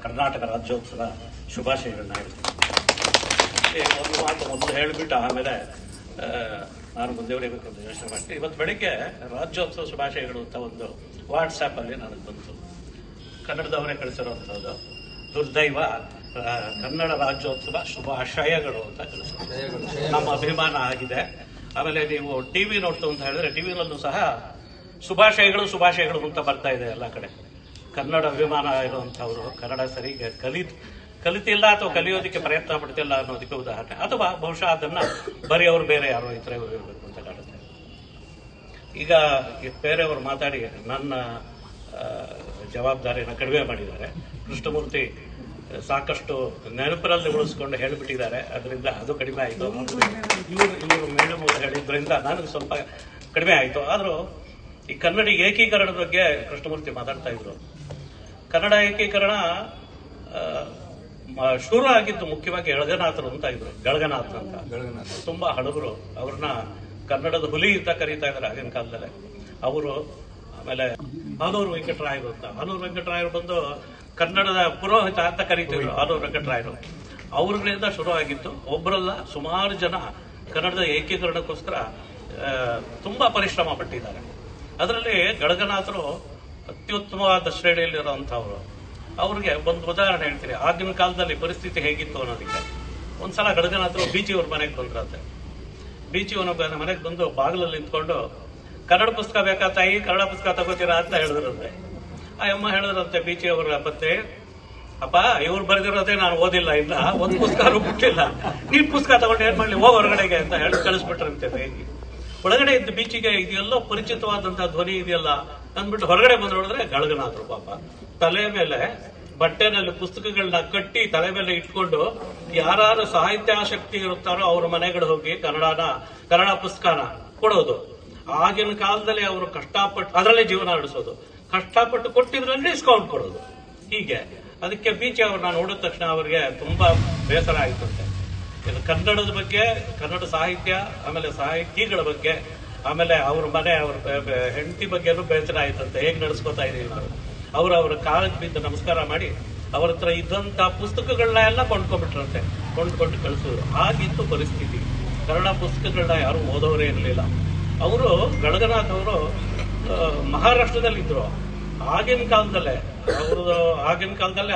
ಕರ್ನಾಟಕ ರಾಜ್ಯೋತ್ಸವ ಶುಭಾಶಯಗಳನ್ನ ಹೇಳ್ತೀನಿ. ಒಂದು ಮಾತು ಮೊದಲು ಹೇಳಿಬಿಟ್ಟು ಆಮೇಲೆ ನಾನು ಮುಂದುವರಿಬೇಕು ಅಂತ ಯೋಚನೆ ಮಾಡ್ತೀನಿ. ಇವತ್ತು ಬೆಳಿಗ್ಗೆ ರಾಜ್ಯೋತ್ಸವ ಶುಭಾಶಯಗಳು ಅಂತ ಒಂದು ವಾಟ್ಸಾಪ್ ಅಲ್ಲಿ ನನಗೆ ಬಂತು. ಕನ್ನಡದವರೇ ಕಳಿಸಿರುವಂಥದ್ದು. ದುರ್ದೈವ ಕನ್ನಡ ರಾಜ್ಯೋತ್ಸವ ಶುಭಾಶಯಗಳು ಅಂತ ಕಳಿಸಿದ್ರು. ನಮ್ಮ ಅಭಿಮಾನ ಆಗಿದೆ. ಆಮೇಲೆ ನೀವು ಟಿವಿ ನೋಡ್ತು ಅಂತ ಹೇಳಿದ್ರೆ ಟಿವಿನಲ್ಲೂ ಸಹ ಶುಭಾಶಯಗಳು ಅಂತ ಬರ್ತಾ ಇದೆ ಎಲ್ಲ ಕಡೆ. ಕನ್ನಡ ಅಭಿಮಾನ ಇರುವಂಥವ್ರು ಕನ್ನಡ ಸರಿಗೆ ಕಲಿತಿಲ್ಲ ಅಥವಾ ಕಲಿಯೋದಕ್ಕೆ ಪ್ರಯತ್ನ ಪಡ್ತಿಲ್ಲ ಅನ್ನೋದಕ್ಕೆ ಉದಾಹರಣೆ. ಅಥವಾ ಬಹುಶಃ ಅದನ್ನ ಬರೆಯೋರು ಬೇರೆ ಯಾರೋ ಇತರ ಇರಬೇಕು ಅಂತ ಕಾಣುತ್ತೆ. ಈಗ ಬೇರೆಯವರು ಮಾತಾಡಿ ನನ್ನ ಜವಾಬ್ದಾರಿಯನ್ನು ಕಡಿಮೆ ಮಾಡಿದ್ದಾರೆ. ಕೃಷ್ಣಮೂರ್ತಿ ಸಾಕಷ್ಟು ನೆನಪಿನಲ್ಲಿ ಉಳಿಸ್ಕೊಂಡು ಹೇಳಿಬಿಟ್ಟಿದ್ದಾರೆ. ಅದರಿಂದ ಅದು ಕಡಿಮೆ ಆಯಿತು. ಇವರು ಮೇಡಮ್ ಹೇಳಿದ್ರಿಂದ ನನಗೆ ಸ್ವಲ್ಪ ಕಡಿಮೆ ಆಯಿತು. ಆದರೂ ಈ ಕನ್ನಡ ಏಕೀಕರಣದ ಬಗ್ಗೆ ಕೃಷ್ಣಮೂರ್ತಿ ಮಾತಾಡ್ತಾ ಇದ್ರು. ಕನ್ನಡ ಏಕೀಕರಣ ಶುರು ಆಗಿದ್ದು ಮುಖ್ಯವಾಗಿ ಎಳಗನಾಥರು ಅಂತ ಇದ್ರು. ಗಳಗನಾಥ್ ಅಂತ ತುಂಬಾ ಹಳಬರು. ಅವ್ರನ್ನ ಕನ್ನಡದ ಹುಲಿ ಅಂತ ಕರೀತಾ ಇದ್ದಾರೆ ಆಗಿನ ಕಾಲದಲ್ಲೇ. ಅವರು ಆಮೇಲೆ ಆನೂರು ವೆಂಕಟರಾಯರು ಅಂತ. ಆನೂರು ವೆಂಕಟರಾಯರು ಬಂದು ಕನ್ನಡದ ಪುರೋಹಿತ ಅಂತ ಕರೀತಿದ್ರು. ಆನೂರು ವೆಂಕಟರಾಯರು ಅವ್ರಗಳಿಂದ ಶುರು ಆಗಿತ್ತು. ಒಬ್ಬರಲ್ಲ, ಸುಮಾರು ಜನ ಕನ್ನಡದ ಏಕೀಕರಣಕ್ಕೋಸ್ಕರ ತುಂಬಾ ಪರಿಶ್ರಮ ಪಟ್ಟಿದ್ದಾರೆ. ಅದರಲ್ಲಿ ಗಳಗನಾಥರು ಅತ್ಯುತ್ತಮವಾದ ಶ್ರೇಣಿಯಲ್ಲಿರುವಂತಹವರು. ಅವ್ರಿಗೆ ಒಂದು ಉದಾಹರಣೆ ಹೇಳ್ತೀನಿ. ಆಗಿನ ಕಾಲದಲ್ಲಿ ಪರಿಸ್ಥಿತಿ ಹೇಗಿತ್ತು ಅನ್ನೋದಕ್ಕೆ. ಒಂದ್ಸಲ ಗಳಗನಾಥರು ಬೀಚಿಯವ್ರ ಮನೆಗೆ ಬಂದ್ರಂತೆ. ಬೀಚಿಯವನ ಮನೆಗೆ ಬಂದು ಬಾಗಿಲಲ್ಲಿ ನಿಂತ್ಕೊಂಡು ಕನ್ನಡ ಪುಸ್ತಕ ಬೇಕಾ ತಾಯಿ, ಕನ್ನಡ ಪುಸ್ತಕ ತಗೋತೀರಾ ಅಂತ ಹೇಳಿದ್ರಂತೆ. ಆ ಅಮ್ಮ ಹೇಳಿದ್ರಂತೆ ಬೀಚಿಯವರ ಪತ್ತೆ, ಅಪ್ಪ ಇವ್ರು ಬರೆದಿರೋದೇ ನಾನು ಓದಿಲ್ಲ, ಇಲ್ಲ ಒಂದು ಪುಸ್ತಕ ಬಿಟ್ಟಿಲ್ಲ, ನೀನ್ ಪುಸ್ತಕ ತಗೊಂಡು ಏನ್ ಮಾಡ್ಲಿ, ಹೊರಗಡೆಗೆ ಅಂತ ಹೇಳಿ ಕಳಿಸ್ಬಿಟ್ರಂತೆ. ಒಳಗಡೆ ಇದ್ದು ಬೀಚಿಗೆ ಇದೆಲ್ಲೋ ಪರಿಚಿತವಾದಂತಹ ಧ್ವನಿ ಇದೆಯಲ್ಲ ಅಂದ್ಬಿಟ್ಟು ಹೊರಗಡೆ ಬಂದು ನೋಡಿದ್ರೆ ಗಳಗನಾಥರು ಪಾಪ ತಲೆ ಮೇಲೆ ಬಟ್ಟೆನಲ್ಲಿ ಪುಸ್ತಕಗಳನ್ನ ಕಟ್ಟಿ ತಲೆ ಮೇಲೆ ಇಟ್ಕೊಂಡು ಯಾರು ಸಾಹಿತ್ಯಾಸಕ್ತಿ ಇರುತ್ತಾರೋ ಅವ್ರ ಮನೆಗಳು ಹೋಗಿ ಕನ್ನಡ ಪುಸ್ತಕನ ಕೊಡೋದು. ಆಗಿನ ಕಾಲದಲ್ಲಿ ಅವರು ಕಷ್ಟಪಟ್ಟು ಅದರಲ್ಲೇ ಜೀವನ ನಡೆಸೋದು. ಕಷ್ಟಪಟ್ಟು ಕೊಟ್ಟಿದ್ರಲ್ಲಿ ಡಿಸ್ಕೌಂಟ್ ಕೊಡೋದು. ಹೀಗೆ ಅದಕ್ಕೆ ಬೀಚಿ ಅವ್ರನ್ನ ನೋಡಿದ ತಕ್ಷಣ ಅವರಿಗೆ ತುಂಬಾ ಬೇಸರ ಆಯ್ತಂತೆ. ಕನ್ನಡದ ಬಗ್ಗೆ, ಕನ್ನಡ ಸಾಹಿತ್ಯ, ಆಮೇಲೆ ಸಾಹಿತಿಗಳ ಬಗ್ಗೆ, ಆಮೇಲೆ ಅವ್ರ ಮನೆ, ಅವ್ರ ಹೆಂಡತಿ ಬಗ್ಗೆನೂ ಬೇಸರ ಆಯ್ತಂತೆ. ಹೇಗೆ ನಡೆಸ್ಕೊತಾ ಇದೀವಿ ನಾವು. ಅವ್ರ ಕಾಲಕ್ಕೆ ಬಿದ್ದು ನಮಸ್ಕಾರ ಮಾಡಿ ಅವ್ರ ಹತ್ರ ಇದ್ದಂತ ಪುಸ್ತಕಗಳನ್ನ ಎಲ್ಲ ಕೊಂಡ್ಕೊಂಡ್ಬಿಟ್ರಂತೆ. ಕೊಂಡ್ಕೊಂಡು ಕಳಿಸೋದು. ಆಗಿತ್ತು ಪರಿಸ್ಥಿತಿ. ಕನ್ನಡ ಪುಸ್ತಕಗಳನ್ನ ಯಾರು ಓದೋರೇ ಇರಲಿಲ್ಲ. ಅವರು ಗಳಗನಾಥ್ ಅವರು ಮಹಾರಾಷ್ಟ್ರದಲ್ಲಿ ಇದ್ರು. ಆಗಿನ ಕಾಲದಲ್ಲೇ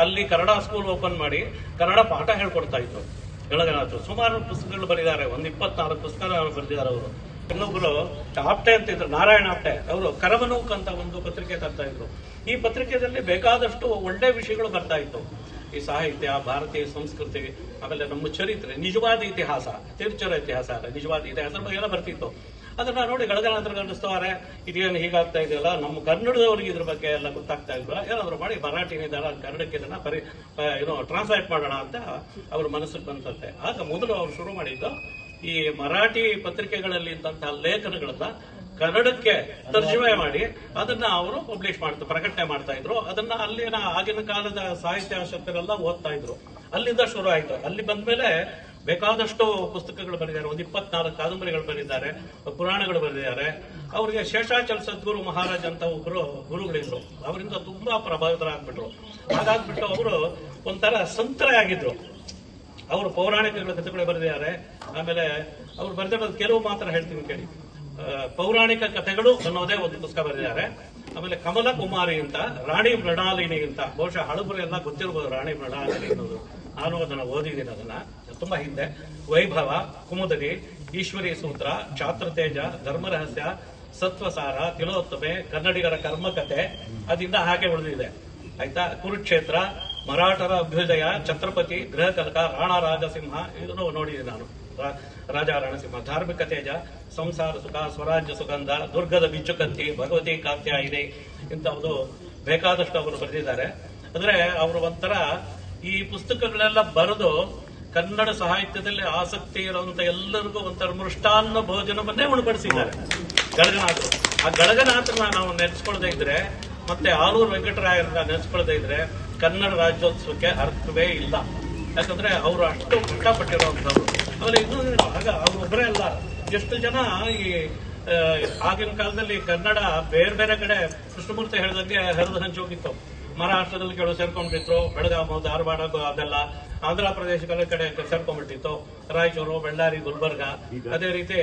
ಅಲ್ಲಿ ಕನ್ನಡ ಸ್ಕೂಲ್ ಓಪನ್ ಮಾಡಿ ಕನ್ನಡ ಪಾಠ ಹೇಳ್ಕೊಡ್ತಾ ಇದ್ರು ಗಳಗನಾಥರು. ಸುಮಾರು ಪುಸ್ತಕಗಳು ಬರೆದಿದ್ದಾರೆ. 24 ಪುಸ್ತಕ ಬರೆದಿದ್ದಾರೆ ಅವರು. ಇನ್ನೊಬ್ಬರು ಆಪ್ಟೆ ಅಂತ ಇದ್ರು, ನಾರಾಯಣ ಆಪ್ಟೆ. ಅವರು ಕರಮನೂಕ್ ಅಂತ ಒಂದು ಪತ್ರಿಕೆ ತರ್ತಾ ಇದ್ರು. ಈ ಪತ್ರಿಕೆಯಲ್ಲಿ ಬೇಕಾದಷ್ಟು ಒಳ್ಳೆ ವಿಷಯಗಳು ಬರ್ತಾ ಇತ್ತು. ಈ ಸಾಹಿತ್ಯ, ಭಾರತೀಯ ಸಂಸ್ಕೃತಿ, ಆಮೇಲೆ ನಮ್ಮ ಚರಿತ್ರೆ, ನಿಜವಾದ ಇತಿಹಾಸ, ತಿರುಚರ ಇತಿಹಾಸ ಅಲ್ಲ, ನಿಜವಾದ ಇತಿಹಾಸ ಬಗ್ಗೆ ಎಲ್ಲ ಬರ್ತಿತ್ತು. ಅದನ್ನ ನೋಡಿ ಗಳಗನಾಥರು ಅನ್ನಿಸ್ತವ್ರೆ, ಇದೇನು ಹೀಗಾಗ್ತಾ ಇದೆಯಲ್ಲ, ನಮ್ಮ ಕನ್ನಡದವ್ರಿಗೆ ಇದ್ರ ಬಗ್ಗೆ ಎಲ್ಲ ಗೊತ್ತಾಗ್ತಾ ಇಲ್ವಾ, ಏನಾದ್ರು ಮಾಡಿ ಮರಾಠಿನಿಂದ ಕನ್ನಡಕ್ಕೆ ಇದನ್ನ ಟ್ರಾನ್ಸ್ಲೇಟ್ ಮಾಡೋಣ ಅಂತ ಅವ್ರ ಮನಸ್ಸಿಗೆ ಬಂತಂತೆ. ಆಗ ಮೊದಲು ಅವ್ರು ಶುರು ಮಾಡಿದ್ದು ಈ ಮರಾಠಿ ಪತ್ರಿಕೆಗಳಲ್ಲಿ ಇದ್ದಂತಹ ಲೇಖನಗಳನ್ನ ಕನ್ನಡಕ್ಕೆ ತರ್ಜುಮೆ ಮಾಡಿ ಅದನ್ನ ಅವರು ಪ್ರಕಟಣೆ ಮಾಡ್ತಾ ಇದ್ರು. ಅದನ್ನ ಅಲ್ಲಿನ ಆಗಿನ ಕಾಲದ ಸಾಹಿತ್ಯಾಸಕ್ತರೆಲ್ಲ ಓದ್ತಾ ಇದ್ರು. ಅಲ್ಲಿಂದ ಶುರು ಆಯ್ತು. ಅಲ್ಲಿ ಬಂದ್ಮೇಲೆ ಬೇಕಾದಷ್ಟು ಪುಸ್ತಕಗಳು ಬರೆದಿದ್ದಾರೆ. 24 ಕಾದಂಬರಿಗಳು ಬರೆದಿದ್ದಾರೆ, ಪುರಾಣಗಳು ಬರೆದಿದ್ದಾರೆ. ಅವರಿಗೆ ಶೇಷಾಚಲ ಸದ್ಗುರು ಮಹಾರಾಜ್ ಅಂತ ಒಬ್ಬರು ಗುರುಗಳಿದ್ರು. ಅವರಿಂದ ತುಂಬಾ ಪ್ರಭಾವಿತರಾಗ್ಬಿಟ್ರು. ಹಾಗಾಗ್ಬಿಟ್ಟು ಅವರು ಒಂಥರ ಸಂತರೇ ಆಗಿದ್ರು. ಅವರು ಪೌರಾಣಿಕಗಳ ಕಥೆಗಳು ಬರೆದಿದ್ದಾರೆ. ಆಮೇಲೆ ಅವ್ರು ಬರೆದಿರೋದು ಕೆಲವು ಮಾತ್ರ ಹೇಳ್ತೀನಿ ಕೇಳಿ. ಪೌರಾಣಿಕ ಕಥೆಗಳು ಅನ್ನೋದೇ ಒಂದು ಪುಸ್ತಕ ಬರೆದಿದ್ದಾರೆ. ಆಮೇಲೆ ಕಮಲ ಕುಮಾರಿ ಅಂತ, ರಾಣಿ ಮೃಣಾಲಿನಿ ಅಂತ, ಬಹುಶಃ ಹಳಬರು ಎಲ್ಲ ಗೊತ್ತಿರಬಹುದು ರಾಣಿ ಮೃಣಾಲಿನಿ ಅನ್ನೋದು. ನಾನು ಅದನ್ನು ಓದಿದ್ದೀನಿ, ಅದನ್ನ ತುಂಬಾ ಹಿಂದೆ. ವೈಭವ, ಕುಮುದನಿ, ಈಶ್ವರಿ ಸೂತ್ರ, ಚಾತುರ್ತೇಜ, ಧರ್ಮರಹಸ್ಯ, ಸತ್ವಸಾರ, ತಿಲೋತ್ತಮೆ, ಕನ್ನಡಿಗರ ಕರ್ಮಕಥೆ, ಅದಿಂದ ಹಾಗೆ ಉಳಿದಿದೆ ಆಯ್ತಾ. ಕುರುಕ್ಷೇತ್ರ, ಮರಾಠರ ಅಭ್ಯುದಯ, ಛತ್ರಪತಿ, ಗೃಹಕನಕ, ರಾಣಾ ರಾಜಸಿಂಹ, ಇದನ್ನು ನೋಡಿದೆ ನಾನು. ರಾಜ ರಣಸಿಂಹ, ಧಾರ್ಮಿಕ ತೇಜ, ಸಂಸಾರ ಸುಖ, ಸ್ವರಾಜ್ಯ ಸುಗಂಧ, ದುರ್ಗದ ಬಿಚ್ಚುಕತ್ತಿ, ಭಗವತಿ ಕಾತ್ಯಾಯಿನಿ ಇಂಥವುದು ಬೇಕಾದಷ್ಟು ಅವರು ಬರೆದಿದ್ದಾರೆ. ಅಂದ್ರೆ ಅವರು ಒಂಥರ ಈ ಪುಸ್ತಕಗಳೆಲ್ಲ ಬರೆದು ಕನ್ನಡ ಸಾಹಿತ್ಯದಲ್ಲಿ ಆಸಕ್ತಿ ಇರುವಂತ ಎಲ್ಲರಿಗೂ ಒಂಥರ ಮೃಷ್ಟಾನ್ನ ಭೋಜನವನ್ನೇ ಉಣಬಡಿಸಿದ್ದಾರೆ ಗಳಗನಾಥರು. ಆ ಗಳಗನಾಥರನ್ನ ನಾವು ನೆನೆಸ್ಕೊಳ್ಳದೆ ಇದ್ರೆ, ಮತ್ತೆ ಆಲೂರು ವೆಂಕಟರಾಯರನ್ನ ನೆನೆಸ್ಕೊಳ್ಳದೆ ಇದ್ರೆ ಕನ್ನಡ ರಾಜ್ಯೋತ್ಸವಕ್ಕೆ ಅರ್ಥವೇ ಇಲ್ಲ. ಯಾಕಂದ್ರೆ ಅವರು ಅಷ್ಟು ಕಷ್ಟಪಟ್ಟಿರುವಂತವ್ರು. ಆಮೇಲೆ ಇನ್ನೊಂದು ಆಗ ಅವರೊಬ್ಬರೇ ಅಲ್ಲ, ಎಷ್ಟು ಜನ ಈ ಆಗಿನ ಕಾಲದಲ್ಲಿ ಕನ್ನಡ ಬೇರೆ ಬೇರೆ ಕಡೆ ಕೃಷ್ಣಮೂರ್ತಿ ಹೇಳಿದಂಗೆ ಹರಿದು ಹಂಚೋಗಿತ್ತು. ಮಹಾರಾಷ್ಟ್ರದಲ್ಲಿ ಕೆಲವು ಸೇರ್ಕೊಂಡ್ಬಿಟ್ಟಿದ್ರು, ಬೆಳಗಾವಿ, ಧಾರವಾಡ ಅದೆಲ್ಲ, ಆಂಧ್ರ ಪ್ರದೇಶ ಕಡೆ ಸೇರ್ಕೊಂಡ್ಬಿಟ್ಟಿತ್ತು, ರಾಯಚೂರು, ಬಳ್ಳಾರಿ, ಗುಲ್ಬರ್ಗ. ಅದೇ ರೀತಿ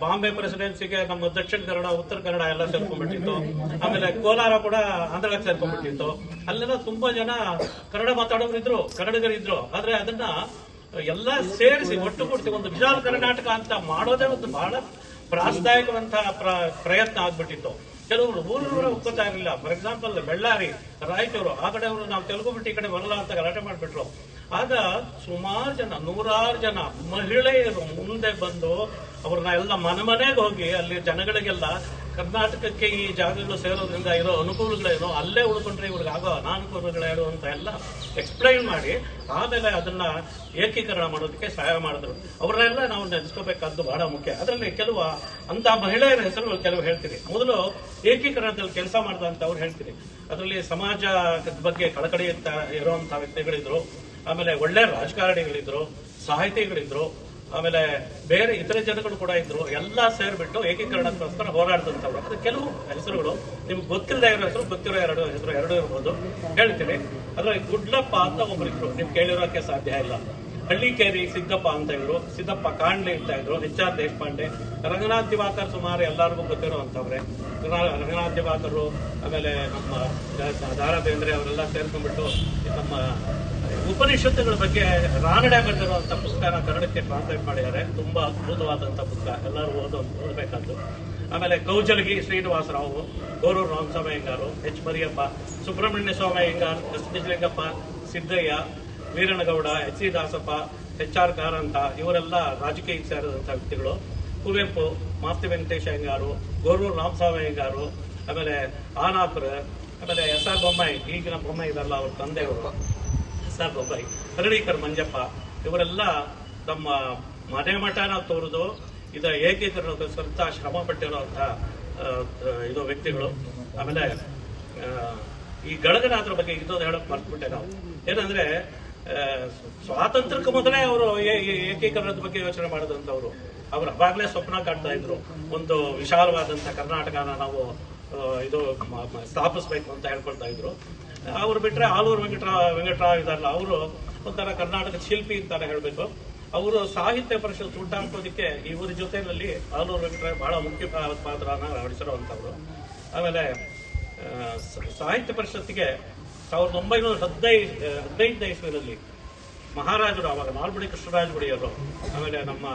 ಬಾಂಬೆ ಪ್ರೆಸಿಡೆನ್ಸಿಗೆ ನಮ್ಮ ದಕ್ಷಿಣ ಕನ್ನಡ, ಉತ್ತರ ಕನ್ನಡ ಎಲ್ಲ ಸೇರ್ಕೊಂಡ್ಬಿಟ್ಟಿತ್ತು. ಆಮೇಲೆ ಕೋಲಾರ ಕೂಡ ಆಂಧ್ರಕ್ಕೆ ಸೇರ್ಕೊಂಡ್ಬಿಟ್ಟಿತ್ತು. ಅಲ್ಲೆಲ್ಲ ತುಂಬಾ ಜನ ಕನ್ನಡ ಮಾತಾಡೋರಿದ್ರು, ಕನ್ನಡಿಗರಿದ್ರು. ಆದ್ರೆ ಅದನ್ನ ಎಲ್ಲ ಸೇರಿಸಿ ಒಟ್ಟುಗೂಡಿಸಿ ಒಂದು ವಿಶಾಲ ಕರ್ನಾಟಕ ಅಂತ ಮಾಡೋದೇ ಒಂದು ಬಹಳ ಪ್ರಾಸದಾಯಕವಂತಹ ಪ್ರಯತ್ನ ಆಗ್ಬಿಟ್ಟಿತ್ತು. ಕೆಲವರು ಊರೂರ ಒಪ್ಕೋತಾ ಇರಲಿಲ್ಲ. ಫಾರ್ ಎಕ್ಸಾಂಪಲ್ ಬಳ್ಳಾರಿ, ರಾಯಚೂರು ಆ ಕಡೆ ಅವರು ನಾವು ತೆಲುಗು ಬಿಟ್ಟು ಈ ಕಡೆ ಬರಲ್ಲ ಅಂತ ಗಲಾಟೆ ಮಾಡಿಬಿಟ್ರು. ಆಗ ಸುಮಾರು ಜನ, 100 ಜನ ಮಹಿಳೆಯರು ಮುಂದೆ ಬಂದು ಅವ್ರನ್ನ ಎಲ್ಲ ಮನೆಗೆ ಹೋಗಿ ಅಲ್ಲಿ ಜನಗಳಿಗೆಲ್ಲ ಕರ್ನಾಟಕಕ್ಕೆ ಈ ಜಾಗಗಳು ಸೇರೋದ್ರಿಂದ ಇರೋ ಅನುಕೂಲಗಳೇನೋ, ಅಲ್ಲೇ ಉಳ್ಕೊಂಡ್ರೆ ಇವ್ರಿಗೆ ಆಗೋ ಅನಾನುಕೂಲಗಳೇನು ಅಂತ ಎಲ್ಲ ಎಕ್ಸ್ಪ್ಲೈನ್ ಮಾಡಿ ಆಮೇಲೆ ಅದನ್ನ ಏಕೀಕರಣ ಮಾಡೋದಕ್ಕೆ ಸಹಾಯ ಮಾಡಿದ್ರು. ಅವರೆಲ್ಲ ನಾವು ನೆನೆಸ್ಕೋಬೇಕಾದ್ದು ಬಹಳ ಮುಖ್ಯ. ಅದರಲ್ಲಿ ಕೆಲವು ಅಂತ ಮಹಿಳೆಯರ ಹೆಸರುಗಳು ಕೆಲವು ಹೇಳ್ತೀನಿ. ಮೊದಲು ಏಕೀಕರಣದಲ್ಲಿ ಕೆಲಸ ಮಾಡಿದಂಥವ್ರು ಹೇಳ್ತೀನಿ. ಅದರಲ್ಲಿ ಸಮಾಜ ಬಗ್ಗೆ ಕಳಕಳಿ ಇರುವಂತಹ ವ್ಯಕ್ತಿಗಳಿದ್ರು, ಆಮೇಲೆ ಒಳ್ಳೆ ರಾಜಕಾರಣಿಗಳಿದ್ರು, ಸಾಹಿತಿಗಳಿದ್ರು, ಆಮೇಲೆ ಬೇರೆ ಇತರೆ ಜನಗಳು ಕೂಡ ಇದ್ರು. ಎಲ್ಲ ಸೇರ್ಬಿಟ್ಟು ಏಕೀಕರಣಕ್ಕೋಸ್ಕರ ಹೋರಾಡಿದಂಥವ್ರು. ಅದು ಕೆಲವು ಹೆಸರುಗಳು ನಿಮ್ಗೆ ಗೊತ್ತಿಲ್ಲದೆ ಇರೋ ಹೆಸರು, ಗೊತ್ತಿರೋ ಎರಡು ಇರ್ಬೋದು, ಹೇಳ್ತೀನಿ. ಅದ್ರಲ್ಲಿ ಗುಡ್ಲಪ್ಪ ಅಂತ ಒಬ್ಬರಿದ್ರು, ನೀವು ಕೇಳಿರೋಕೆ ಸಾಧ್ಯ ಇಲ್ಲ. ಹಳ್ಳಿಕೇರಿ ಸಿದ್ದಪ್ಪ ಅಂತ ಇದ್ರು, ಸಿದ್ದಪ್ಪ ಕಾಂಡ್ಲಿ ಅಂತ ಇದ್ರು, HR ದೇಶಪಾಂಡೆ, ರಂಗನಾಥ್ ದಿವಾಕರ್ ಸುಮಾರು ಎಲ್ಲರಿಗೂ ಗೊತ್ತಿರುವಂತವ್ರೆ. ರಂಗನಾಥ್ ದಿವಾಕರು, ಆಮೇಲೆ ನಮ್ಮ ದಾರಾ ಬೇಂದ್ರೆ ಅವರೆಲ್ಲ ಸೇರ್ಕೊಂಡ್ಬಿಟ್ಟು ನಮ್ಮ ಉಪನಿಷತ್ತುಗಳ ಬಗ್ಗೆ ರಾನಡೆ ಬರೆದಿರುವಂತಹ ಪುಸ್ತಕನ ಕನ್ನಡಕ್ಕೆ ಟ್ರಾನ್ಸ್ಲೇಟ್ ಮಾಡಿದ್ದಾರೆ. ತುಂಬಾ ಅದ್ಭುತವಾದಂತಹ ಪುಸ್ತಕ, ಎಲ್ಲರೂ ಓದಬೇಕಾದ್ದು. ಆಮೇಲೆ ಕೌಜಲಗಿ ಶ್ರೀನಿವಾಸರಾವು, ಗೋರೂರು ರಾಮಸ್ವಾಮಿ ಅಯ್ಯಂಗಾರು, H. ಮರಿಯಪ್ಪ, ಸುಬ್ರಹ್ಮಣ್ಯ ಸ್ವಾಮಿ Iyengar, S. Nijalingappa, Siddaiah, Veeranagouda, H. C. Dasappa, HR Karanth, ಇವರೆಲ್ಲ ರಾಜಕೀಯಕ್ಕೆ ಸೇರಿದಂತಹ ವ್ಯಕ್ತಿಗಳು. ಕುವೆಂಪು, ಮಾಸ್ತಿ ವೆಂಕಟೇಶ ಅಯ್ಯಂಗಾರು, ಗೋರೂರು ರಾಮಸ್ವಾಮಿ ಅಯ್ಯಂಗಾರು, ಆಮೇಲೆ ಆನಾಪುರ, ಆಮೇಲೆ S. R. ಬೊಮ್ಮಾಯಿ, ಈಗಿನ ಬೊಮ್ಮಾಯಿ ಇದಲ್ಲ ಅವ್ರ ತಂದೆಯವರು, S. R. ಬೊಮ್ಮಾಯಿ, ಹರಳೀಕರ್ ಮಂಜಪ್ಪ, ಇವರೆಲ್ಲ ತಮ್ಮ ಮನೆ ಮಠನ ತೋರುದು ಇದ ಏಕೀಕರಣಕ್ಕೋಸ್ಕರ ಶ್ರಮ ಪಟ್ಟಿರುವಂತಹ ಇದು ವ್ಯಕ್ತಿಗಳು. ಆಮೇಲೆ ಈ ಗಳಗನಾಥರ ಬಗ್ಗೆ ಇದೊಂದು ಹೇಳಕ್ ಮರ್ತ್ಬಿಟ್ಟೆ ನಾವು. ಏನಂದ್ರೆ ಸ್ವಾತಂತ್ರ್ಯಕ್ಕೆ ಮೊದಲೇ ಅವರು ಏಕೀಕರಣದ ಬಗ್ಗೆ ಯೋಚನೆ ಮಾಡಿದಂಥವ್ರು. ಅವರು ಅವಾಗಲೇ ಸ್ವಪ್ನ ಕಾಣ್ತಾ ಇದ್ರು, ಒಂದು ವಿಶಾಲವಾದಂತ ಕರ್ನಾಟಕನ ನಾವು ಇದು ಸ್ಥಾಪಿಸ್ಬೇಕು ಅಂತ ಹೇಳ್ಕೊಳ್ತಾ ಇದ್ರು. ಅವ್ರು ಬಿಟ್ರೆ ಆಲೂರು ವೆಂಕಟರಾವ್ ಇದಾರಲ್ಲ, ಅವರು ಒಂಥರ ಕರ್ನಾಟಕ ಶಿಲ್ಪಿ ಅಂತಾನೆ ಹೇಳ್ಬೇಕು. ಅವರು ಸಾಹಿತ್ಯ ಪರಿಷತ್ ಹುಟ್ಟಾಕೋದಕ್ಕೆ ಇವರ ಜೊತೆಯಲ್ಲಿ ಆಲೂರು ವೆಂಕಟರಾವ್ ಬಹಳ ಮುಖ್ಯ ಪಾತ್ರನ ವಹಿಸಿರುವಂತವ್ರು. ಆಮೇಲೆ ಸಾಹಿತ್ಯ ಪರಿಷತ್ತಿಗೆ 1915 ಇಸ್ವಿಯಲ್ಲಿ ಮಹಾರಾಜರು, ಅವಾಗ ನಾಲ್ಬಡಿ ಕೃಷ್ಣರಾಜ ಒಡೆಯರು, ಆಮೇಲೆ ನಮ್ಮ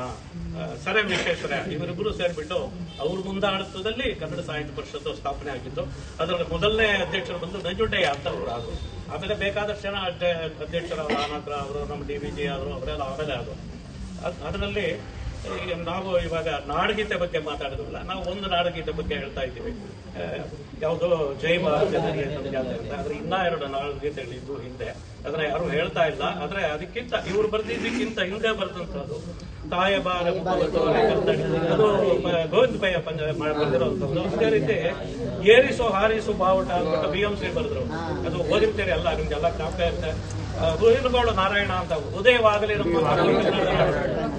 ಸರ್ ಎಂ ವಿಶ್ವೇಶ್ವರಯ್ಯ, ಇವರಿಬ್ಬರು ಸೇರ್ಬಿಟ್ಟು ಅವ್ರ ಮುಂದಾಡತ್ವದಲ್ಲಿ ಕನ್ನಡ ಸಾಹಿತ್ಯ ಪರಿಷತ್ತು ಸ್ಥಾಪನೆ ಆಗಿತ್ತು. ಅದರಲ್ಲಿ ಮೊದಲನೇ ಅಧ್ಯಕ್ಷರು ಬಂದು ನಂಜುಂಡಯ್ಯ ಅಂತ ಅವರು ಆದರು. ಆಮೇಲೆ ಬೇಕಾದಷ್ಟು ಜನ ಅಧ್ಯಕ್ಷರಾದ್ರು, ಆನಂತರ ಅವರು, ನಮ್ಮ DVG ಆದರು, ಅವರೆಲ್ಲ ಆಮೇಲೆ ಆದರು. ಅದರಲ್ಲಿ ನಾವು ಇವಾಗ ನಾಡಗೀತೆ ಬಗ್ಗೆ ಮಾತಾಡಿದ್ರಲ್ಲ, ನಾವು ಒಂದು ನಾಡಗೀತೆ ಬಗ್ಗೆ ಹೇಳ್ತಾ ಇದ್ದೀವಿ. ಯಾವುದೋ ಜೈ ಭಾರತ ಜನನಿ ಅಂತ. ಆದ್ರೆ ಇನ್ನ 2 ನಾಡಗೀತೆಗಳಿದ್ದು ಹಿಂದೆ, ಅದನ್ನ ಯಾರು ಹೇಳ್ತಾ ಇಲ್ಲ. ಆದ್ರೆ ಅದಕ್ಕಿಂತ ಇವ್ರು ಬರ್ದಿದ್ದಕ್ಕಿಂತ ಹಿಂದೆ ಬರ್ದಂಥದ್ದು ತಾಯ ಬಾರ ಅದು ಗೋವಿಂದ ಪಯ್ಯ ಬರ್ದಿರೋಂಥದ್ದು. ಅದೇ ರೀತಿ ಏರಿಸು ಹಾರಿಸು ಬಾವುಟ ಅಂತ BMC ಬರೆದ್ರು. ಅದು ಓದಿರ್ತೀರಿ ಎಲ್ಲ, ನಿಮ್ಗೆಲ್ಲ ಜ್ಞಾಪಕ ಇರುತ್ತೆ. ರುಹಿನಗೌಡ ನಾರಾಯಣ ಅಂತ ಉದಯವಾಗಲಿ ನಮ್ಮ